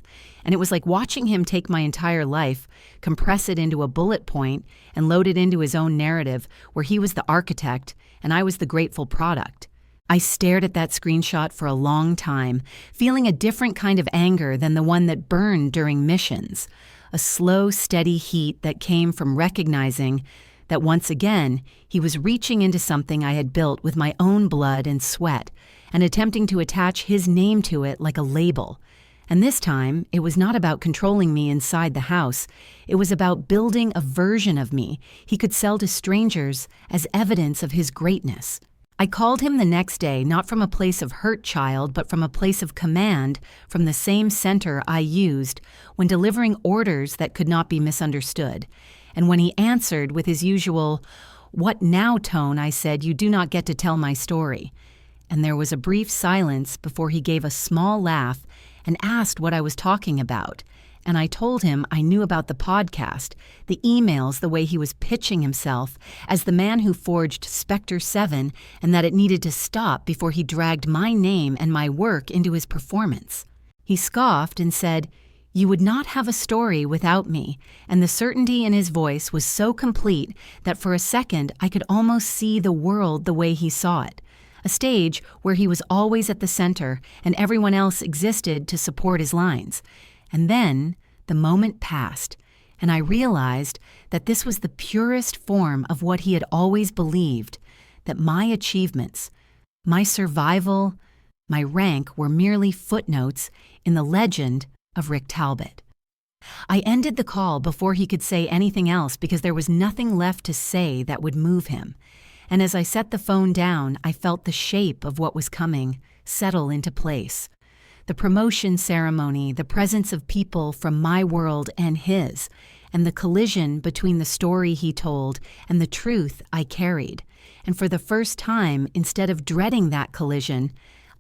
And it was like watching him take my entire life, compress it into a bullet point, and load it into his own narrative, where he was the architect and I was the grateful product. I stared at that screenshot for a long time, feeling a different kind of anger than the one that burned during missions, a slow, steady heat that came from recognizing that once again, he was reaching into something I had built with my own blood and sweat, and attempting to attach his name to it like a label. And this time, it was not about controlling me inside the house. It was about building a version of me he could sell to strangers as evidence of his greatness. I called him the next day, not from a place of hurt child, but from a place of command from the same center I used when delivering orders that could not be misunderstood. And when he answered with his usual, "What now?" tone, I said, "You do not get to tell my story." And there was a brief silence before he gave a small laugh and asked what I was talking about. And I told him I knew about the podcast, the emails, the way he was pitching himself as the man who forged Spectre 7, and that it needed to stop before he dragged my name and my work into his performance. He scoffed and said, "You would not have a story without me," and the certainty in his voice was so complete that for a second I could almost see the world the way he saw it. A stage where he was always at the center and everyone else existed to support his lines. And then the moment passed, and I realized that this was the purest form of what he had always believed, that my achievements, my survival, my rank were merely footnotes in the legend of Rick Talbot. I ended the call before he could say anything else because there was nothing left to say that would move him. And as I set the phone down, I felt the shape of what was coming settle into place. The promotion ceremony, the presence of people from my world and his, and the collision between the story he told and the truth I carried. And for the first time, instead of dreading that collision,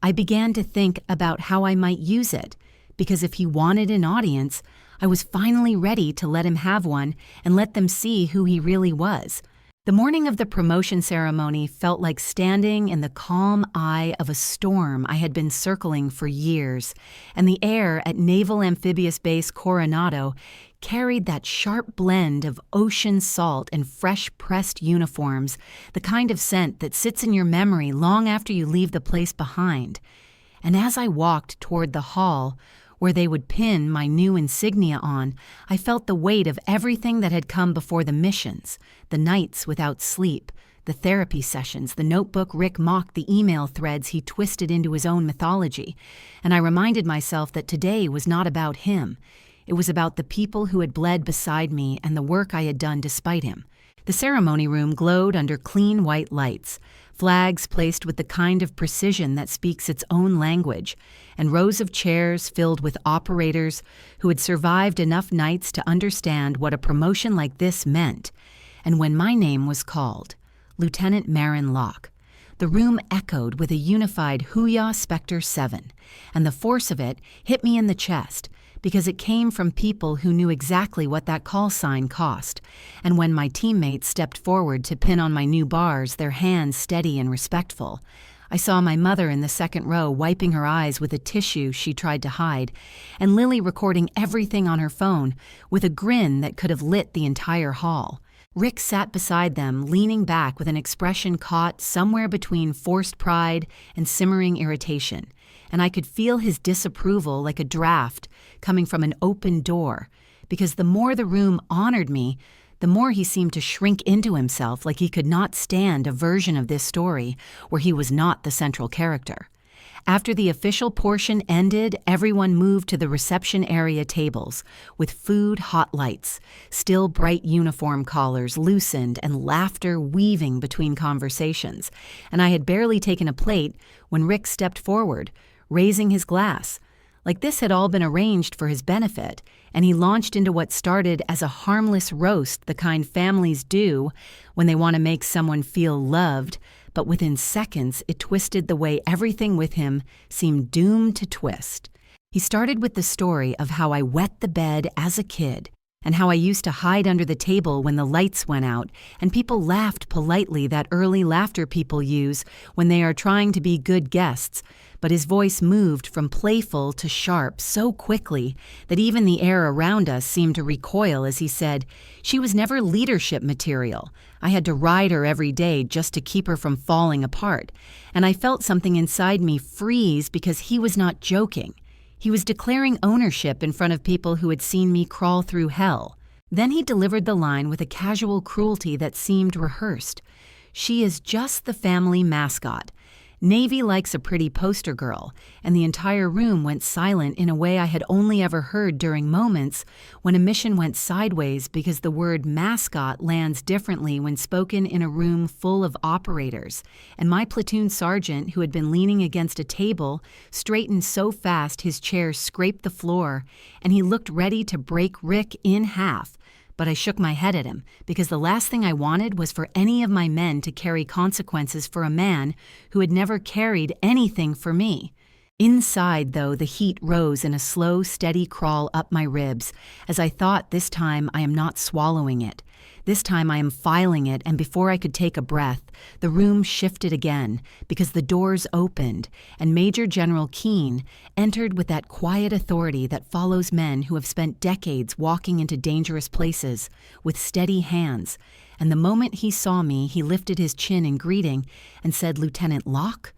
I began to think about how I might use it, because if he wanted an audience, I was finally ready to let him have one and let them see who he really was. The morning of the promotion ceremony felt like standing in the calm eye of a storm I had been circling for years, and the air at Naval Amphibious Base Coronado carried that sharp blend of ocean salt and fresh-pressed uniforms, the kind of scent that sits in your memory long after you leave the place behind. And as I walked toward the hall, where they would pin my new insignia on, I felt the weight of everything that had come before the missions, the nights without sleep, the therapy sessions, the notebook Rick mocked, the email threads he twisted into his own mythology. And I reminded myself that today was not about him. It was about the people who had bled beside me and the work I had done despite him. The ceremony room glowed under clean white lights, flags placed with the kind of precision that speaks its own language, and rows of chairs filled with operators who had survived enough nights to understand what a promotion like this meant. And when my name was called, Lieutenant Maren Locke, the room echoed with a unified Hooyah Spectre 7, and the force of it hit me in the chest, because it came from people who knew exactly what that call sign cost. And when my teammates stepped forward to pin on my new bars, their hands steady and respectful, I saw my mother in the second row wiping her eyes with a tissue she tried to hide, and Lily recording everything on her phone with a grin that could have lit the entire hall. Rick sat beside them, leaning back with an expression caught somewhere between forced pride and simmering irritation, and I could feel his disapproval like a draft coming from an open door, because the more the room honored me, the more he seemed to shrink into himself like he could not stand a version of this story where he was not the central character. After the official portion ended, everyone moved to the reception area tables, with food hot lights, still bright uniform collars loosened and laughter weaving between conversations, and I had barely taken a plate when Rick stepped forward, raising his glass, like this had all been arranged for his benefit, and he launched into what started as a harmless roast, the kind families do when they want to make someone feel loved, but within seconds it twisted the way everything with him seemed doomed to twist. He started with the story of how I wet the bed as a kid, and how I used to hide under the table when the lights went out, and people laughed politely, that early laughter people use when they are trying to be good guests, but his voice moved from playful to sharp so quickly that even the air around us seemed to recoil as he said, "She was never leadership material. I had to ride her every day just to keep her from falling apart." And I felt something inside me freeze because he was not joking. He was declaring ownership in front of people who had seen me crawl through hell. Then he delivered the line with a casual cruelty that seemed rehearsed. "She is just the family mascot. Navy likes a pretty poster girl," and the entire room went silent in a way I had only ever heard during moments when a mission went sideways because the word mascot lands differently when spoken in a room full of operators, and my platoon sergeant, who had been leaning against a table, straightened so fast his chair scraped the floor, and he looked ready to break Rick in half. But I shook my head at him, because the last thing I wanted was for any of my men to carry consequences for a man who had never carried anything for me. Inside, though, the heat rose in a slow, steady crawl up my ribs, as I thought, this time I am not swallowing it. This time I am filing it, and before I could take a breath, the room shifted again, because the doors opened, and Major General Keene entered with that quiet authority that follows men who have spent decades walking into dangerous places with steady hands. And the moment he saw me, he lifted his chin in greeting and said, "Lieutenant Locke?"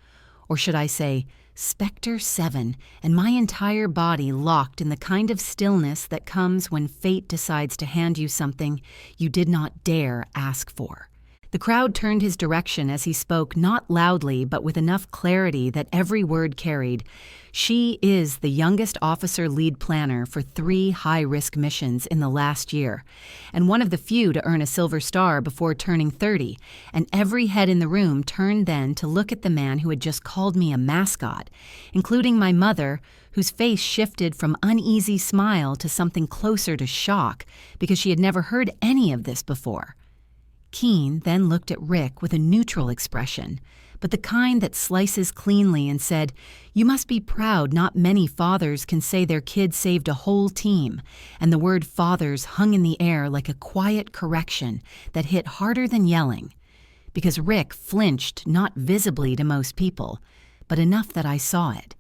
Or should I say, Spectre 7, and my entire body locked in the kind of stillness that comes when fate decides to hand you something you did not dare ask for. The crowd turned his direction as he spoke, not loudly but with enough clarity that every word carried. "She is the youngest officer lead planner for 3 high-risk missions in the last year, and one of the few to earn a Silver Star before turning 30, and every head in the room turned then to look at the man who had just called me a mascot, including my mother, whose face shifted from uneasy smile to something closer to shock, because she had never heard any of this before. Keene then looked at Rick with a neutral expression, but the kind that slices cleanly, and said, "You must be proud not many fathers can say their kid saved a whole team," and the word fathers hung in the air like a quiet correction that hit harder than yelling, because Rick flinched not visibly to most people, but enough that I saw it,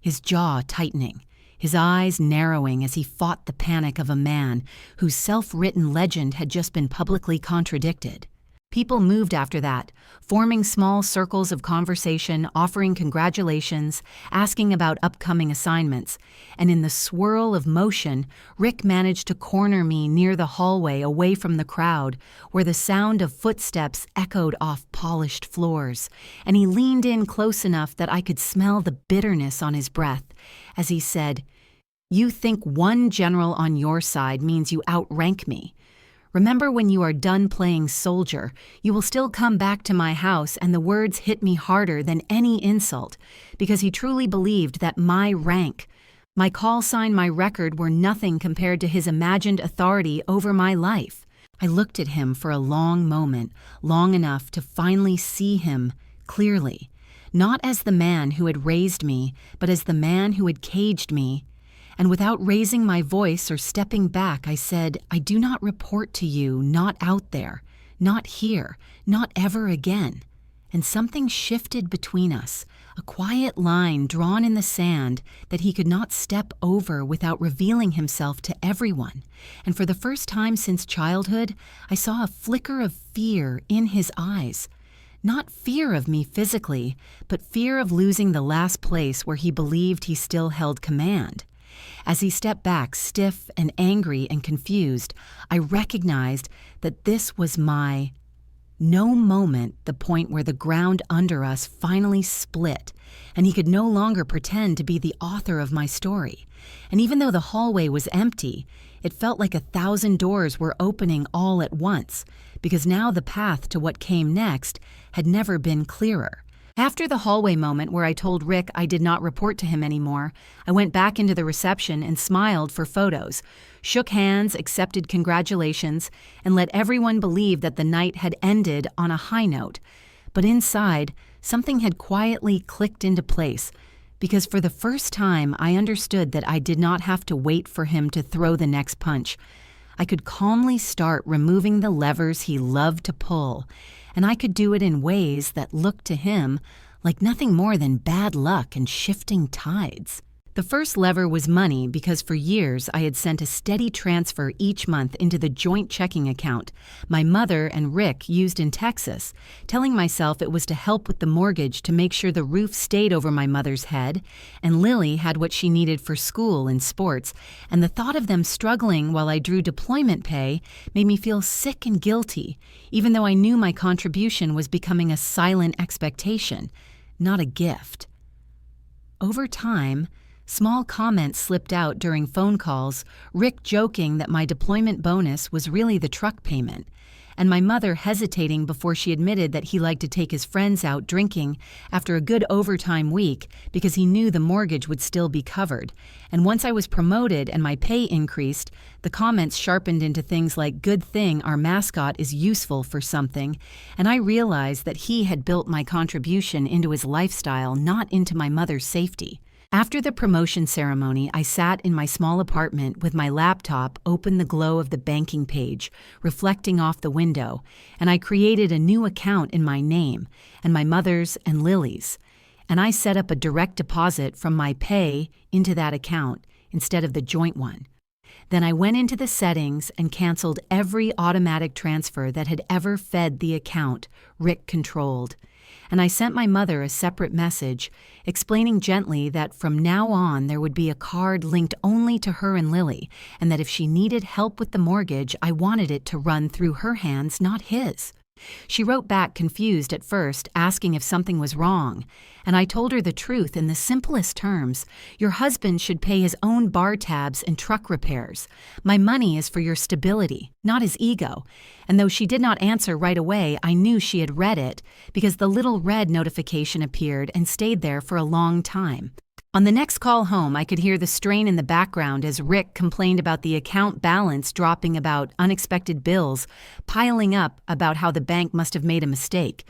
his jaw tightening, his eyes narrowing as he fought the panic of a man whose self-written legend had just been publicly contradicted. People moved after that, forming small circles of conversation, offering congratulations, asking about upcoming assignments, and in the swirl of motion, Rick managed to corner me near the hallway away from the crowd, where the sound of footsteps echoed off polished floors, and he leaned in close enough that I could smell the bitterness on his breath as he said, "You think one general on your side means you outrank me. Remember, when you are done playing soldier, you will still come back to my house," and the words hit me harder than any insult, because he truly believed that my rank, my call sign, my record were nothing compared to his imagined authority over my life. I looked at him for a long moment, long enough to finally see him clearly, not as the man who had raised me, but as the man who had caged me. And without raising my voice or stepping back, I said, "I do not report to you, not out there, not here, not ever again." And something shifted between us, a quiet line drawn in the sand that he could not step over without revealing himself to everyone. And for the first time since childhood, I saw a flicker of fear in his eyes. Not fear of me physically, but fear of losing the last place where he believed he still held command. As he stepped back, stiff and angry and confused, I recognized that this was my No moment the point where the ground under us finally split, and he could no longer pretend to be the author of my story. And even though the hallway was empty, it felt like 1,000 doors were opening all at once, because now the path to what came next had never been clearer. After the hallway moment where I told Rick I did not report to him anymore, I went back into the reception and smiled for photos, shook hands, accepted congratulations, and let everyone believe that the night had ended on a high note. But inside, something had quietly clicked into place, because for the first time I understood that I did not have to wait for him to throw the next punch. I could calmly start removing the levers he loved to pull, and I could do it in ways that looked to him like nothing more than bad luck and shifting tides. The first lever was money, because for years I had sent a steady transfer each month into the joint checking account my mother and Rick used in Texas, telling myself it was to help with the mortgage to make sure the roof stayed over my mother's head, and Lily had what she needed for school and sports, and the thought of them struggling while I drew deployment pay made me feel sick and guilty, even though I knew my contribution was becoming a silent expectation, not a gift. Over time, small comments slipped out during phone calls, Rick joking that my deployment bonus was really the truck payment, and my mother hesitating before she admitted that he liked to take his friends out drinking after a good overtime week because he knew the mortgage would still be covered. And once I was promoted and my pay increased, the comments sharpened into things like, "Good thing our mascot is useful for something," and I realized that he had built my contribution into his lifestyle, not into my mother's safety. After the promotion ceremony, I sat in my small apartment with my laptop open the glow of the banking page, reflecting off the window, and I created a new account in my name, and my mother's and Lily's, and I set up a direct deposit from my pay into that account instead of the joint one. Then I went into the settings and canceled every automatic transfer that had ever fed the account Rick controlled. And I sent my mother a separate message explaining gently that from now on there would be a card linked only to her and Lily, and that if she needed help with the mortgage, I wanted it to run through her hands, not his. She wrote back confused at first, asking if something was wrong, and I told her the truth in the simplest terms. Your husband should pay his own bar tabs and truck repairs. My money is for your stability, not his ego. And though she did not answer right away, I knew she had read it because the little red notification appeared and stayed there for a long time. On the next call home, I could hear the strain in the background as Rick complained about the account balance dropping, about unexpected bills piling up, about how the bank must have made a mistake,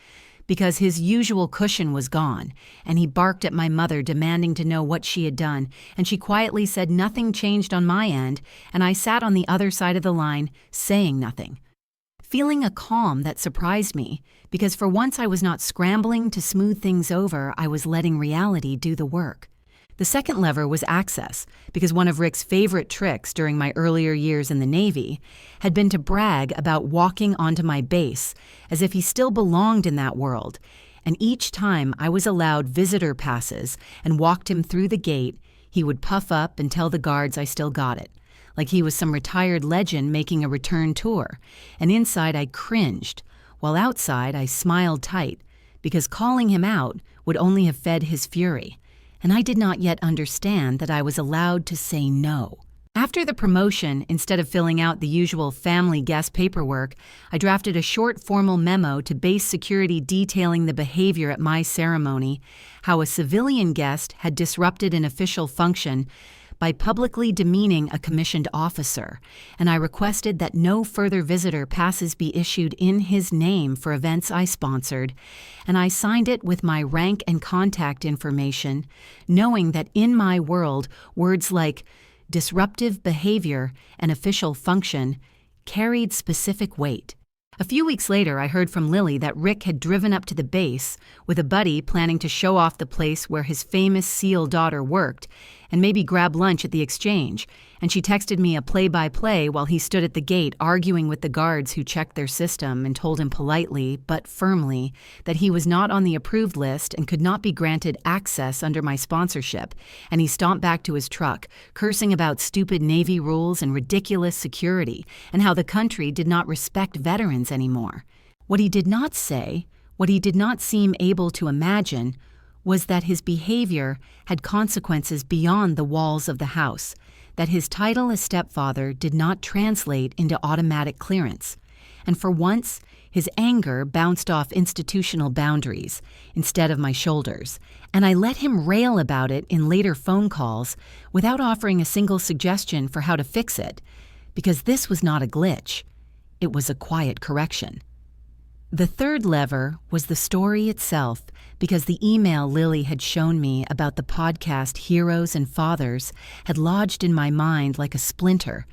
because his usual cushion was gone, and he barked at my mother demanding to know what she had done, and she quietly said nothing changed on my end, and I sat on the other side of the line, saying nothing, feeling a calm that surprised me, because for once I was not scrambling to smooth things over, I was letting reality do the work. The second lever was access, because one of Rick's favorite tricks during my earlier years in the Navy had been to brag about walking onto my base, as if he still belonged in that world, and each time I was allowed visitor passes and walked him through the gate, he would puff up and tell the guards I still got it, like he was some retired legend making a return tour, and inside I cringed, while outside I smiled tight, because calling him out would only have fed his fury. And I did not yet understand that I was allowed to say no. After the promotion, instead of filling out the usual family guest paperwork, I drafted a short formal memo to base security detailing the behavior at my ceremony, how a civilian guest had disrupted an official function by publicly demeaning a commissioned officer, and I requested that no further visitor passes be issued in his name for events I sponsored, and I signed it with my rank and contact information, knowing that in my world, words like disruptive behavior and official function carried specific weight. A few weeks later, I heard from Lily that Rick had driven up to the base with a buddy planning to show off the place where his famous SEAL daughter worked and maybe grab lunch at the exchange, and she texted me a play-by-play while he stood at the gate arguing with the guards who checked their system and told him politely but firmly that he was not on the approved list and could not be granted access under my sponsorship, and he stomped back to his truck, cursing about stupid Navy rules and ridiculous security and how the country did not respect veterans anymore. What he did not say, what he did not seem able to imagine, was that his behavior had consequences beyond the walls of the house, that his title as stepfather did not translate into automatic clearance. And for once, his anger bounced off institutional boundaries instead of my shoulders, and I let him rail about it in later phone calls without offering a single suggestion for how to fix it, because this was not a glitch. It was a quiet correction. The third lever was the story itself, because the email Lily had shown me about the podcast Heroes and Fathers had lodged in my mind like a splinter,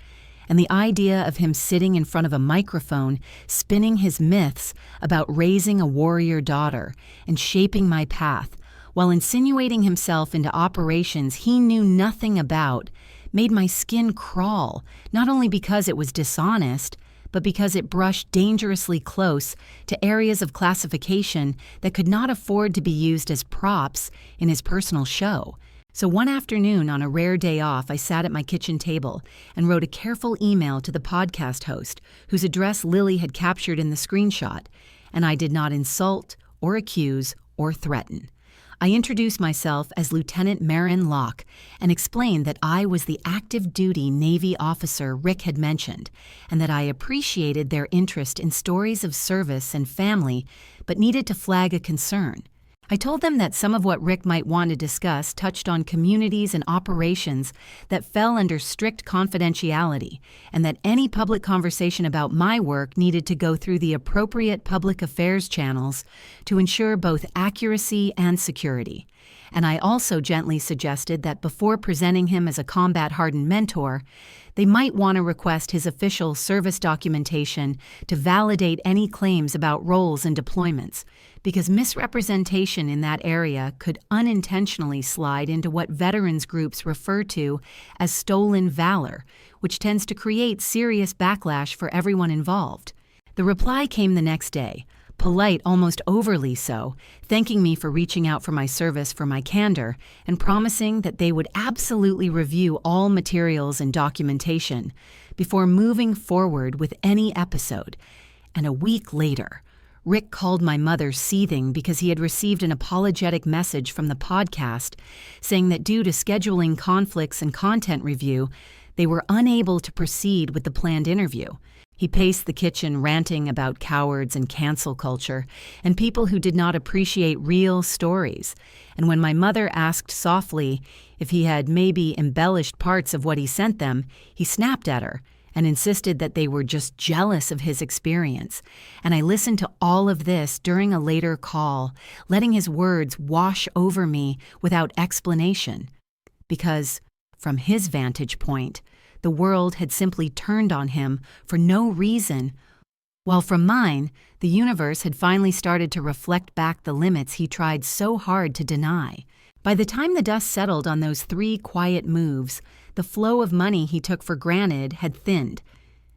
and the idea of him sitting in front of a microphone spinning his myths about raising a warrior daughter and shaping my path while insinuating himself into operations he knew nothing about made my skin crawl, not only because it was dishonest, but because it brushed dangerously close to areas of classification that could not afford to be used as props in his personal show. So one afternoon on a rare day off, I sat at my kitchen table and wrote a careful email to the podcast host, whose address Lily had captured in the screenshot, and I did not insult or accuse or threaten. I introduced myself as Lieutenant Maren Locke and explained that I was the active duty Navy officer Rick had mentioned, and that I appreciated their interest in stories of service and family, but needed to flag a concern. I told them that some of what Rick might want to discuss touched on communities and operations that fell under strict confidentiality, and that any public conversation about my work needed to go through the appropriate public affairs channels to ensure both accuracy and security. And I also gently suggested that before presenting him as a combat-hardened mentor, they might want to request his official service documentation to validate any claims about roles and deployments, because misrepresentation in that area could unintentionally slide into what veterans groups refer to as stolen valor, which tends to create serious backlash for everyone involved. The reply came the next day, polite almost overly so, thanking me for reaching out for my service for my candor, and promising that they would absolutely review all materials and documentation before moving forward with any episode. And a week later, Rick called my mother seething because he had received an apologetic message from the podcast saying that due to scheduling conflicts and content review, they were unable to proceed with the planned interview. He paced the kitchen ranting about cowards and cancel culture and people who did not appreciate real stories. And when my mother asked softly if he had maybe embellished parts of what he sent them, he snapped at her and insisted that they were just jealous of his experience. And I listened to all of this during a later call, letting his words wash over me without explanation. Because, from his vantage point, the world had simply turned on him for no reason, while from mine, the universe had finally started to reflect back the limits he tried so hard to deny. By the time the dust settled on those 3 quiet moves, the flow of money he took for granted had thinned.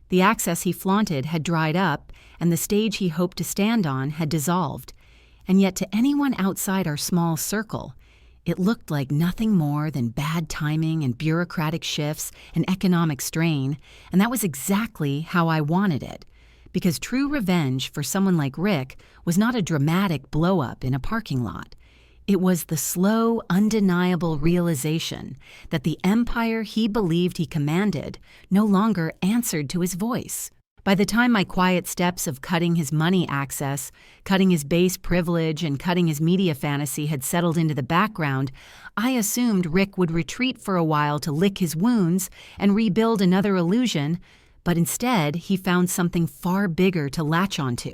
The access he flaunted had dried up, and the stage he hoped to stand on had dissolved. And yet to anyone outside our small circle, it looked like nothing more than bad timing and bureaucratic shifts and economic strain, and that was exactly how I wanted it. Because true revenge for someone like Rick was not a dramatic blow-up in a parking lot. It was the slow, undeniable realization that the empire he believed he commanded no longer answered to his voice. By the time my quiet steps of cutting his money access, cutting his base privilege, and cutting his media fantasy had settled into the background, I assumed Rick would retreat for a while to lick his wounds and rebuild another illusion, but instead he found something far bigger to latch onto.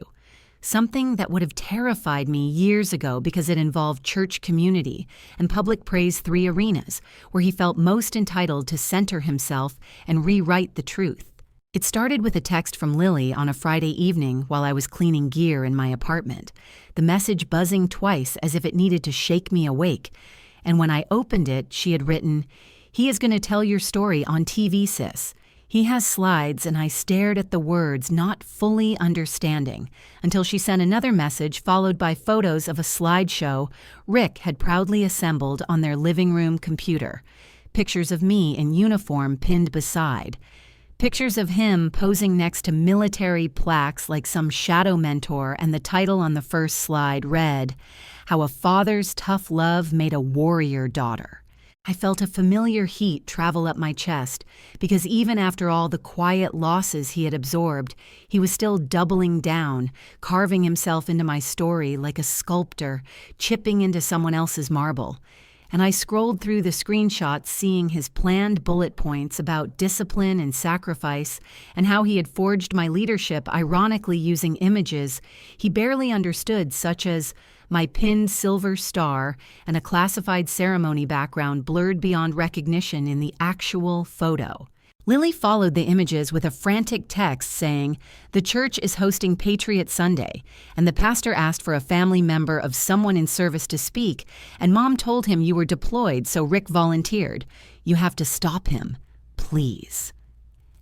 Something that would have terrified me years ago because it involved church community and public praise 3 arenas, where he felt most entitled to center himself and rewrite the truth. It started with a text from Lily on a Friday evening while I was cleaning gear in my apartment, the message buzzing twice as if it needed to shake me awake. And when I opened it, she had written, "He is going to tell your story on TV, sis. He has slides," and I stared at the words, not fully understanding, until she sent another message followed by photos of a slideshow Rick had proudly assembled on their living room computer, pictures of me in uniform pinned beside. Pictures of him posing next to military plaques like some shadow mentor, and the title on the first slide read, "How a Father's Tough Love Made a Warrior Daughter." I felt a familiar heat travel up my chest, because even after all the quiet losses he had absorbed, he was still doubling down, carving himself into my story like a sculptor, chipping into someone else's marble. And I scrolled through the screenshots, seeing his planned bullet points about discipline and sacrifice, and how he had forged my leadership, ironically using images he barely understood, such as my pinned silver star and a classified ceremony background blurred beyond recognition in the actual photo. Lily followed the images with a frantic text saying, "The church is hosting Patriot Sunday, and the pastor asked for a family member of someone in service to speak, and Mom told him you were deployed, so Rick volunteered. You have to stop him, please."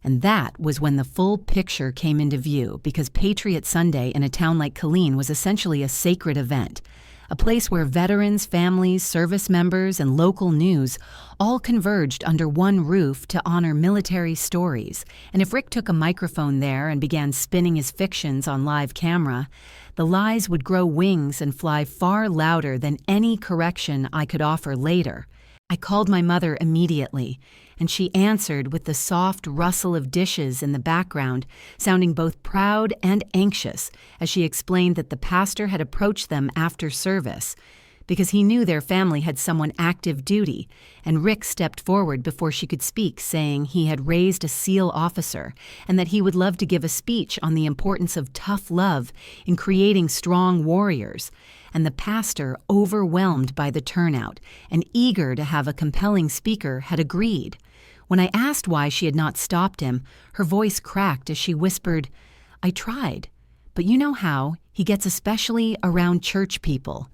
And that was when the full picture came into view, because Patriot Sunday in a town like Killeen was essentially a sacred event, a place where veterans, families, service members, and local news all converged under one roof to honor military stories. And if Rick took a microphone there and began spinning his fictions on live camera, the lies would grow wings and fly far louder than any correction I could offer later. I called my mother immediately, and she answered with the soft rustle of dishes in the background, sounding both proud and anxious as she explained that the pastor had approached them after service because he knew their family had someone active duty, and Rick stepped forward before she could speak, saying he had raised a SEAL officer and that he would love to give a speech on the importance of tough love in creating strong warriors. And the pastor, overwhelmed by the turnout and eager to have a compelling speaker, had agreed. When I asked why she had not stopped him, her voice cracked as she whispered, "I tried, but you know how he gets especially around church people."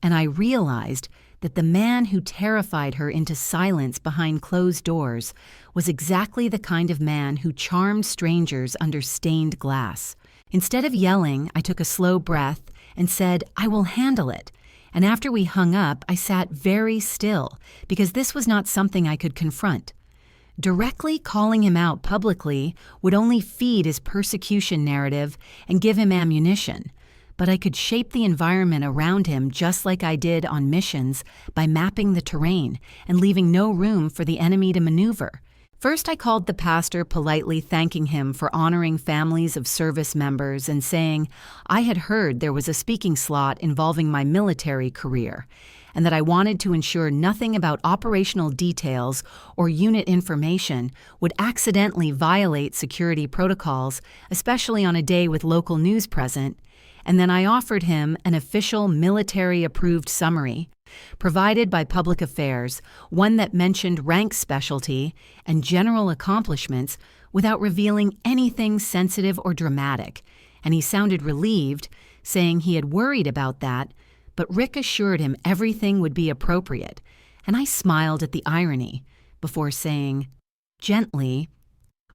And I realized that the man who terrified her into silence behind closed doors was exactly the kind of man who charmed strangers under stained glass. Instead of yelling, I took a slow breath and said, "I will handle it." And after we hung up, I sat very still, because this was not something I could confront. Directly calling him out publicly would only feed his persecution narrative and give him ammunition. But I could shape the environment around him just like I did on missions by mapping the terrain and leaving no room for the enemy to maneuver. First, I called the pastor, politely thanking him for honoring families of service members and saying I had heard there was a speaking slot involving my military career, and that I wanted to ensure nothing about operational details or unit information would accidentally violate security protoocls, especially on a day with local news present. And then I offered him an official military-approved summary, provided by Public Affairs, one that mentioned rank specialty and general accomplishments without revealing anything sensitive or dramatic. And he sounded relieved, saying he had worried about that, but Rick assured him everything would be appropriate. And I smiled at the irony before saying, gently,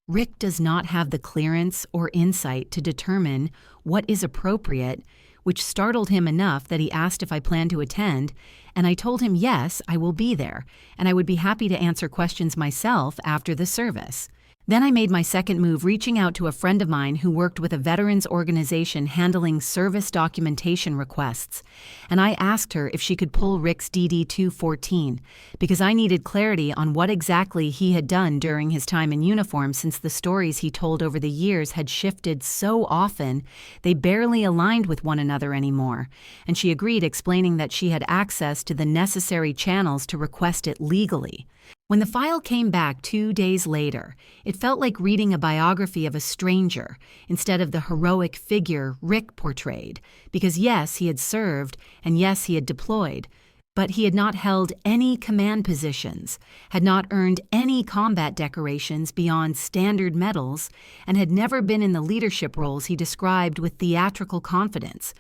Rick does not have the clearance or insight to determine what is appropriate, which startled him enough that he asked if I planned to attend, and I told him yes, I will be there, and I would be happy to answer questions myself after the service. Then I made my second move, reaching out to a friend of mine who worked with a veterans organization handling service documentation requests, and I asked her if she could pull Rick's DD-214, because I needed clarity on what exactly he had done during his time in uniform, since the stories he told over the years had shifted so often they barely aligned with one another anymore, and she agreed, explaining that she had access to the necessary channels to request it legally. When the file came back 2 days later, it felt like reading a biography of a stranger instead of the heroic figure Rick portrayed, because yes, he had served, and yes, he had deployed, but he had not held any command positions, had not earned any combat decorations beyond standard medals, and had never been in the leadership roles he described with theatrical confidence.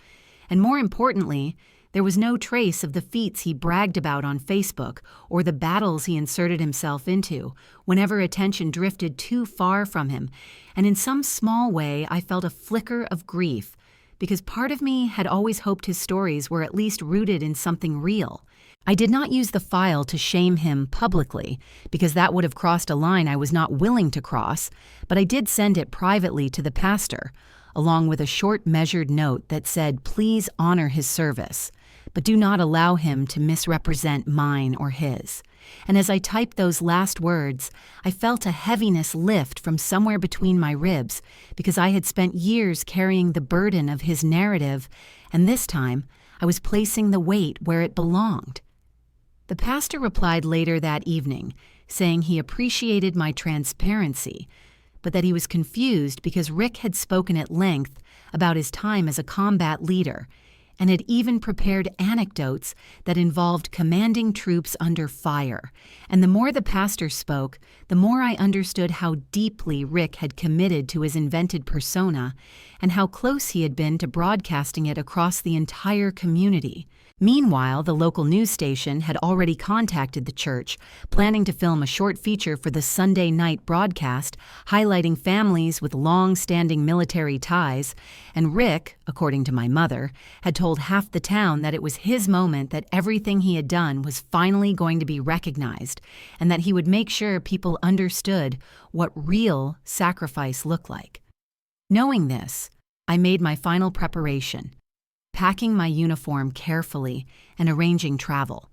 And more importantly, there was no trace of the feats he bragged about on Facebook or the battles he inserted himself into whenever attention drifted too far from him, and in some small way I felt a flicker of grief, because part of me had always hoped his stories were at least rooted in something real. I did not use the file to shame him publicly, because that would have crossed a line I was not willing to cross, but I did send it privately to the pastor, along with a short measured note that said, "Please honor his service, but do not allow him to misrepresent mine or his." And as I typed those last words, I felt a heaviness lift from somewhere between my ribs, because I had spent years carrying the burden of his narrative, and this time I was placing the weight where it belonged. The pastor replied later that evening, saying he appreciated my transparency, but that he was confused because Rick had spoken at length about his time as a combat leader, and had even prepared anecdotes that involved commanding troops under fire. And the more the pastor spoke, the more I understood how deeply Rick had committed to his invented persona, and how close he had been to broadcasting it across the entire community. Meanwhile, the local news station had already contacted the church, planning to film a short feature for the Sunday night broadcast, highlighting families with long-standing military ties, and Rick, according to my mother, had told half the town that it was his moment, that everything he had done was finally going to be recognized, and that he would make sure people understood what real sacrifice looked like. Knowing this, I made my final preparation, packing my uniform carefully and arranging travel.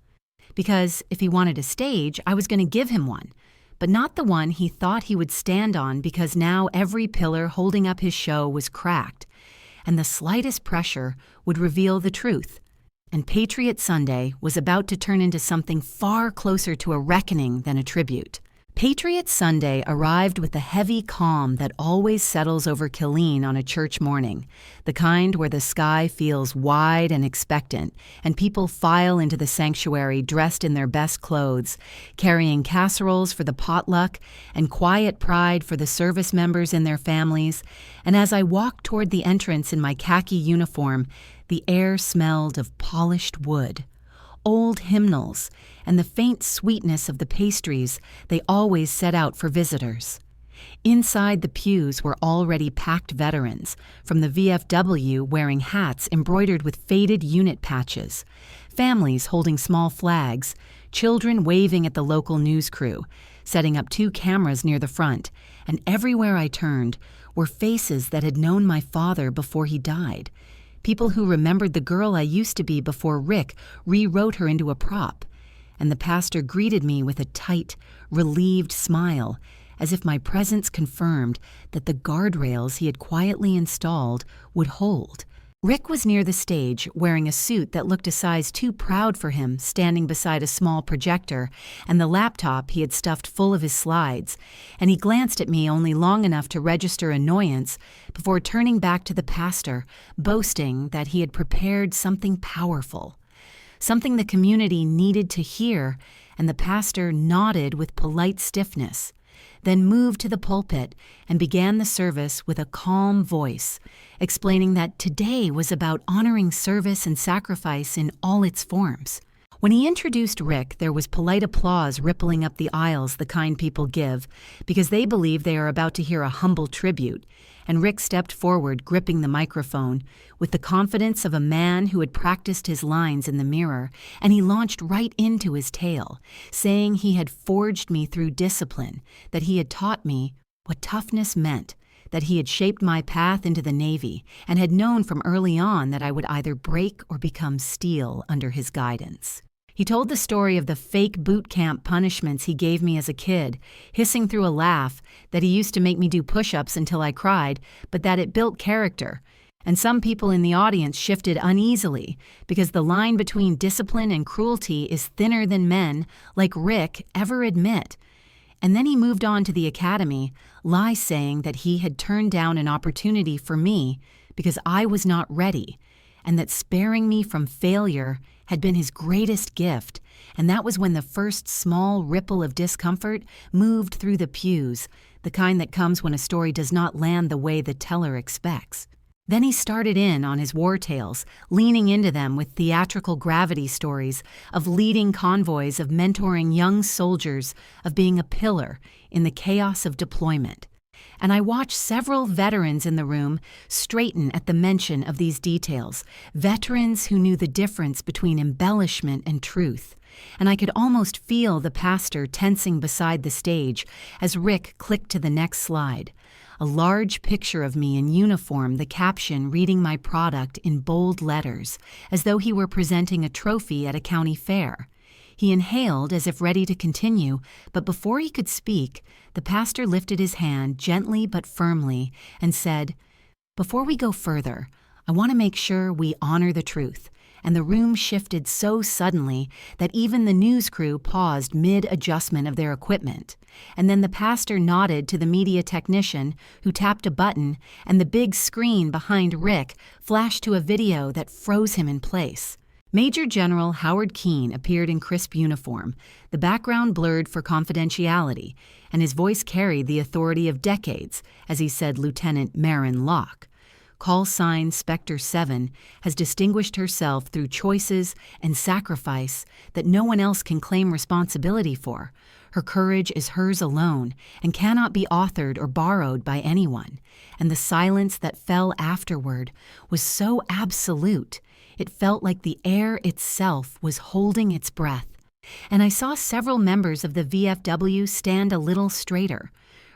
Because if he wanted a stage, I was going to give him one, but not the one he thought he would stand on, because now every pillar holding up his show was cracked, and the slightest pressure would reveal the truth. And Patriot Sunday was about to turn into something far closer to a reckoning than a tribute. Patriot Sunday arrived with the heavy calm that always settles over Killeen on a church morning, the kind where the sky feels wide and expectant, and people file into the sanctuary dressed in their best clothes, carrying casseroles for the potluck and quiet pride for the service members and their families. And as I walked toward the entrance in my khaki uniform, the air smelled of polished wood, old hymnals, and the faint sweetness of the pastries they always set out for visitors. Inside the pews were already packed veterans, from the VFW wearing hats embroidered with faded unit patches, families holding small flags, children waving at the local news crew, setting up 2 cameras near the front, and everywhere I turned were faces that had known my father before he died, people who remembered the girl I used to be before Rick rewrote her into a prop. And the pastor greeted me with a tight, relieved smile, as if my presence confirmed that the guardrails he had quietly installed would hold. Rick was near the stage, wearing a suit that looked a size too proud for him, standing beside a small projector and the laptop he had stuffed full of his slides, and he glanced at me only long enough to register annoyance before turning back to the pastor, boasting that he had prepared something powerful, something the community needed to hear, and the pastor nodded with polite stiffness, then moved to the pulpit and began the service with a calm voice, explaining that today was about honoring service and sacrifice in all its forms. When he introduced Rick, there was polite applause rippling up the aisles, the kind people give, because they believe they are about to hear a humble tribute, and Rick stepped forward, gripping the microphone, with the confidence of a man who had practiced his lines in the mirror, and he launched right into his tale, saying he had forged me through discipline, that he had taught me what toughness meant, that he had shaped my path into the Navy, and had known from early on that I would either break or become steel under his guidance. He told the story of the fake boot camp punishments he gave me as a kid, hissing through a laugh that he used to make me do push-ups until I cried, but that it built character. And some people in the audience shifted uneasily, because the line between discipline and cruelty is thinner than men, like Rick, ever admit. And then he moved on to the academy, saying that he had turned down an opportunity for me because I was not ready, and that sparing me from failure had been his greatest gift, and that was when the first small ripple of discomfort moved through the pews, the kind that comes when a story does not land the way the teller expects. Then he started in on his war tales, leaning into them with theatrical gravity stories of leading convoys, of mentoring young soldiers, of being a pillar in the chaos of deployment. and I watched several veterans in the room straighten at the mention of these details, veterans who knew the difference between embellishment and truth. And I could almost feel the pastor tensing beside the stage as Rick clicked to the next slide. A large picture of me in uniform, the caption reading my product in bold letters, as though he were presenting a trophy at a county fair. He inhaled as if ready to continue, but before he could speak, the pastor lifted his hand gently but firmly and said, "Before we go further, I want to make sure we honor the truth." And the room shifted so suddenly that even the news crew paused mid-adjustment of their equipment. And then the pastor nodded to the media technician, who tapped a button, and the big screen behind Rick flashed to a video that froze him in place. Major General Howard Keene appeared in crisp uniform, the background blurred for confidentiality, and his voice carried the authority of decades as he said Lieutenant Maren Locke. Call sign Spectre 7 has distinguished herself through choices and sacrifice that no one else can claim responsibility for. Her courage is hers alone and cannot be authored or borrowed by anyone. And the silence that fell afterward was so absolute, it felt like the air itself was holding its breath. And I saw several members of the VFW stand a little straighter,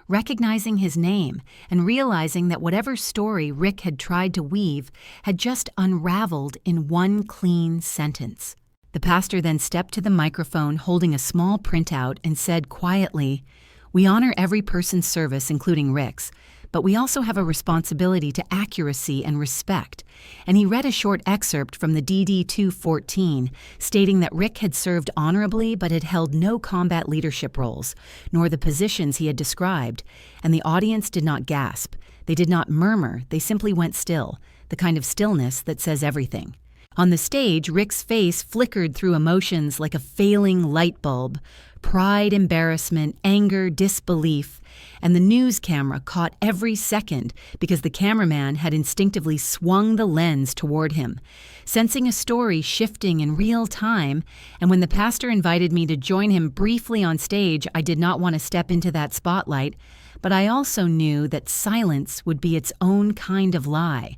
recognizing his name and realizing that whatever story Rick had tried to weave had just unraveled in one clean sentence. The pastor then stepped to the microphone holding a small printout and said quietly, "We honor every person's service, including Rick's, but we also have a responsibility to accuracy and respect." And he read a short excerpt from the DD 214, stating that Rick had served honorably but had held no combat leadership roles, nor the positions he had described. And the audience did not gasp. They did not murmur. They simply went still, the kind of stillness that says everything. On the stage, Rick's face flickered through emotions like a failing light bulb: pride, embarrassment, anger, disbelief. And the news camera caught every second because the cameraman had instinctively swung the lens toward him, sensing a story shifting in real time. And when the pastor invited me to join him briefly on stage, I did not want to step into that spotlight, but I also knew that silence would be its own kind of lie.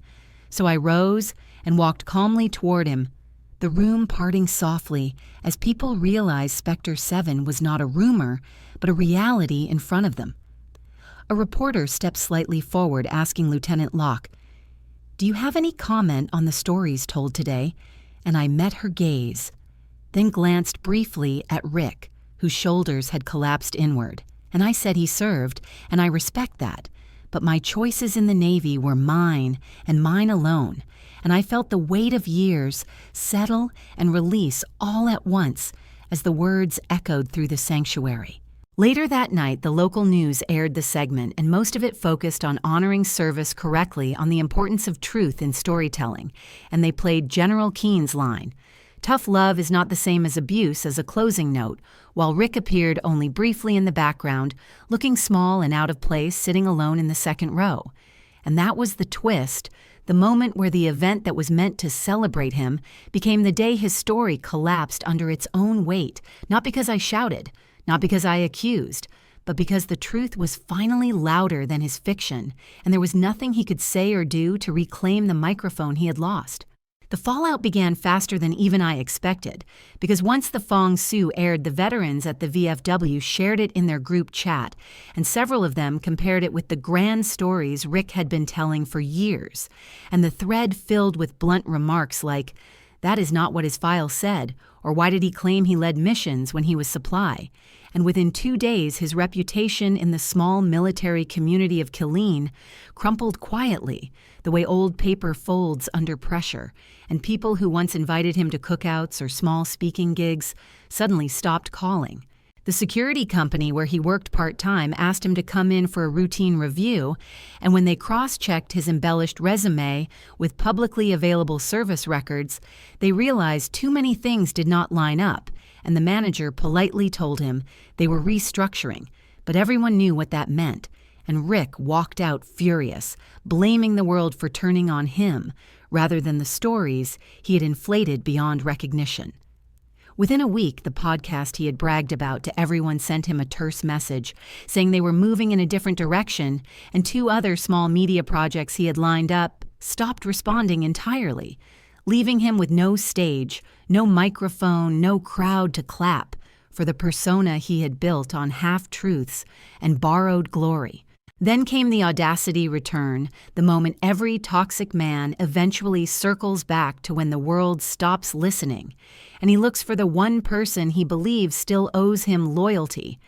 So I rose and walked calmly toward him, the room parting softly as people realized Spectre 7 was not a rumor, but a reality in front of them. A reporter stepped slightly forward, asking Lieutenant Locke, "Do you have any comment on the stories told today?" And I met her gaze, then glanced briefly at Rick, whose shoulders had collapsed inward. And I said he served, and I respect that. But my choices in the Navy were mine, and mine alone. And I felt the weight of years settle and release all at once as the words echoed through the sanctuary. Later that night, the local news aired the segment, and most of it focused on honoring service correctly on the importance of truth in storytelling, and they played General Keene's line, "Tough love is not the same as abuse," as a closing note, while Rick appeared only briefly in the background, looking small and out of place, sitting alone in the second row. And that was the twist, the moment where the event that was meant to celebrate him became the day his story collapsed under its own weight, not because I shouted, not because I accused, but because the truth was finally louder than his fiction, and there was nothing he could say or do to reclaim the microphone he had lost. The fallout began faster than even I expected, because once the Fong Sioux aired, the veterans at the VFW shared it in their group chat, and several of them compared it with the grand stories Rick had been telling for years, and the thread filled with blunt remarks like, "That is not what his file said," or "Why did he claim he led missions when he was supply?" And within 2 days, his reputation in the small military community of Killeen crumpled quietly, the way old paper folds under pressure, and people who once invited him to cookouts or small speaking gigs suddenly stopped calling. The security company where he worked part-time asked him to come in for a routine review, and when they cross-checked his embellished resume with publicly available service records, they realized too many things did not line up, and the manager politely told him they were restructuring, but everyone knew what that meant, and Rick walked out furious, blaming the world for turning on him rather than the stories he had inflated beyond recognition. Within a week, the podcast he had bragged about to everyone sent him a terse message, saying they were moving in a different direction, and 2 other small media projects he had lined up stopped responding entirely, leaving him with no stage, no microphone, no crowd to clap for the persona he had built on half-truths and borrowed glory. Then came the audacity return, the moment every toxic man eventually circles back to when the world stops listening, and he looks for the one person he believes still owes him loyalty.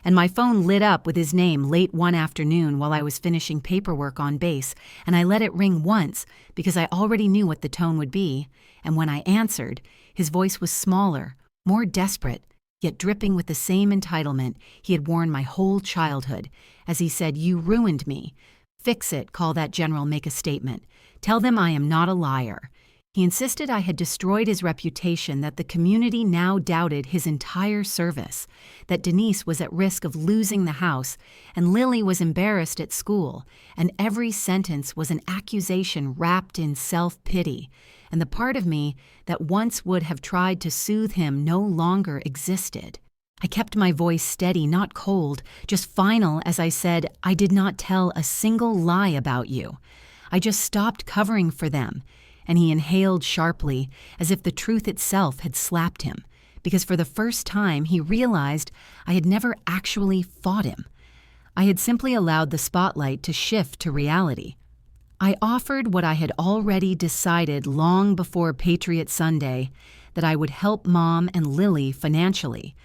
And my phone lit up with his name late one afternoon while I was finishing paperwork on base, and I let it ring once because I already knew what the tone would be, and when I answered, his voice was smaller, more desperate, yet dripping with the same entitlement he had worn my whole childhood, as he said, "You ruined me. Fix it, call that general, make a statement. Tell them I am not a liar." He insisted I had destroyed his reputation, that the community now doubted his entire service, that Denise was at risk of losing the house, and Lily was embarrassed at school, and every sentence was an accusation wrapped in self-pity, and the part of me that once would have tried to soothe him no longer existed. I kept my voice steady, not cold, just final as I said, "I did not tell a single lie about you. I just stopped covering for them." And he inhaled sharply, as if the truth itself had slapped him, because for the first time he realized I had never actually fought him. I had simply allowed the spotlight to shift to reality. I offered what I had already decided long before Patriot Sunday, that I would help Mom and Lily financially,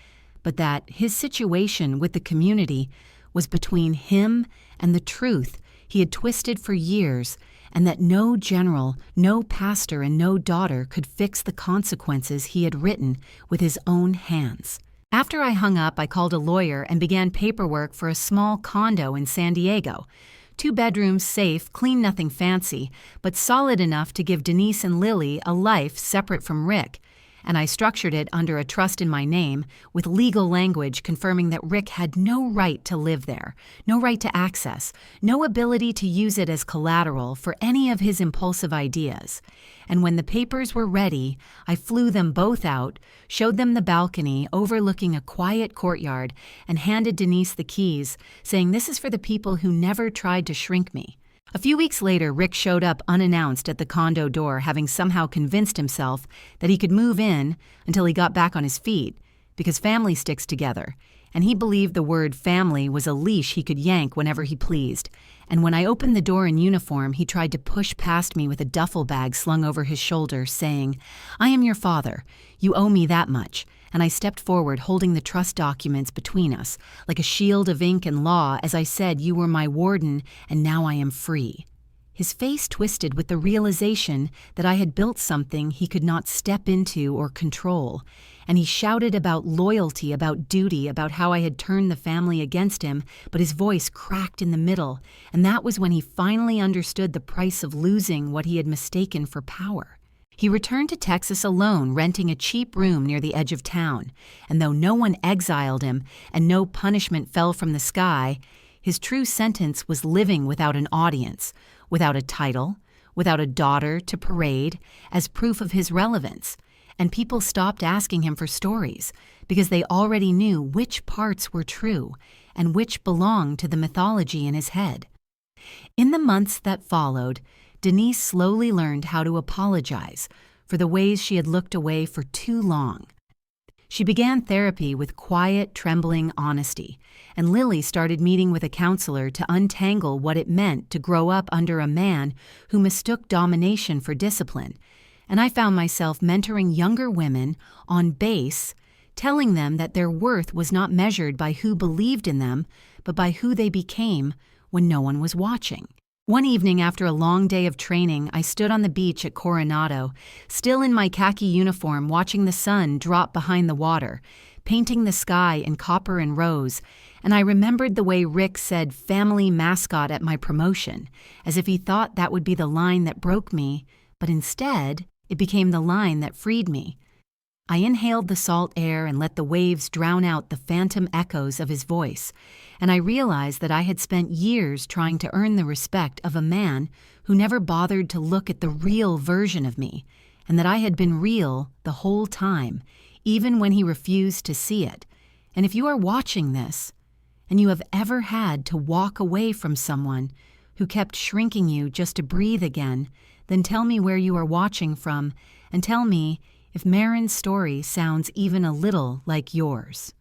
but that his situation with the community was between him and the truth he had twisted for years, and that no general, no pastor, and no daughter could fix the consequences he had written with his own hands. After I hung up, I called a lawyer and began paperwork for a small condo in San Diego. 2 bedrooms, safe, clean, nothing fancy, but solid enough to give Denise and Lily a life separate from Rick. And I structured it under a trust in my name, with legal language confirming that Rick had no right to live there, no right to access, no ability to use it as collateral for any of his impulsive ideas. And when the papers were ready, I flew them both out, showed them the balcony overlooking a quiet courtyard, and handed Denise the keys, saying, "This is for the people who never tried to shrink me." A few weeks later, Rick showed up unannounced at the condo door, having somehow convinced himself that he could move in until he got back on his feet, because family sticks together, and he believed the word family was a leash he could yank whenever he pleased. And when I opened the door in uniform, he tried to push past me with a duffel bag slung over his shoulder, saying, "I am your father. You owe me that much." And I stepped forward, holding the trust documents between us, like a shield of ink and law, as I said, "You were my warden, and now I am free." His face twisted with the realization that I had built something he could not step into or control, and he shouted about loyalty, about duty, about how I had turned the family against him, but his voice cracked in the middle, and that was when he finally understood the price of losing what he had mistaken for power. He returned to Texas alone, renting a cheap room near the edge of town, and though no one exiled him and no punishment fell from the sky, his true sentence was living without an audience, without a title, without a daughter to parade as proof of his relevance, and people stopped asking him for stories because they already knew which parts were true and which belonged to the mythology in his head. In the months that followed, Denise slowly learned how to apologize for the ways she had looked away for too long. She began therapy with quiet, trembling honesty, and Lily started meeting with a counselor to untangle what it meant to grow up under a man who mistook domination for discipline. And I found myself mentoring younger women on base, telling them that their worth was not measured by who believed in them, but by who they became when no one was watching. One evening after a long day of training, I stood on the beach at Coronado, still in my khaki uniform, watching the sun drop behind the water, painting the sky in copper and rose, and I remembered the way Rick said "family mascot" at my promotion, as if he thought that would be the line that broke me, but instead, it became the line that freed me. I inhaled the salt air and let the waves drown out the phantom echoes of his voice, and I realized that I had spent years trying to earn the respect of a man who never bothered to look at the real version of me, and that I had been real the whole time, even when he refused to see it. And if you are watching this, and you have ever had to walk away from someone who kept shrinking you just to breathe again, then tell me where you are watching from, and tell me if Maren's story sounds even a little like yours.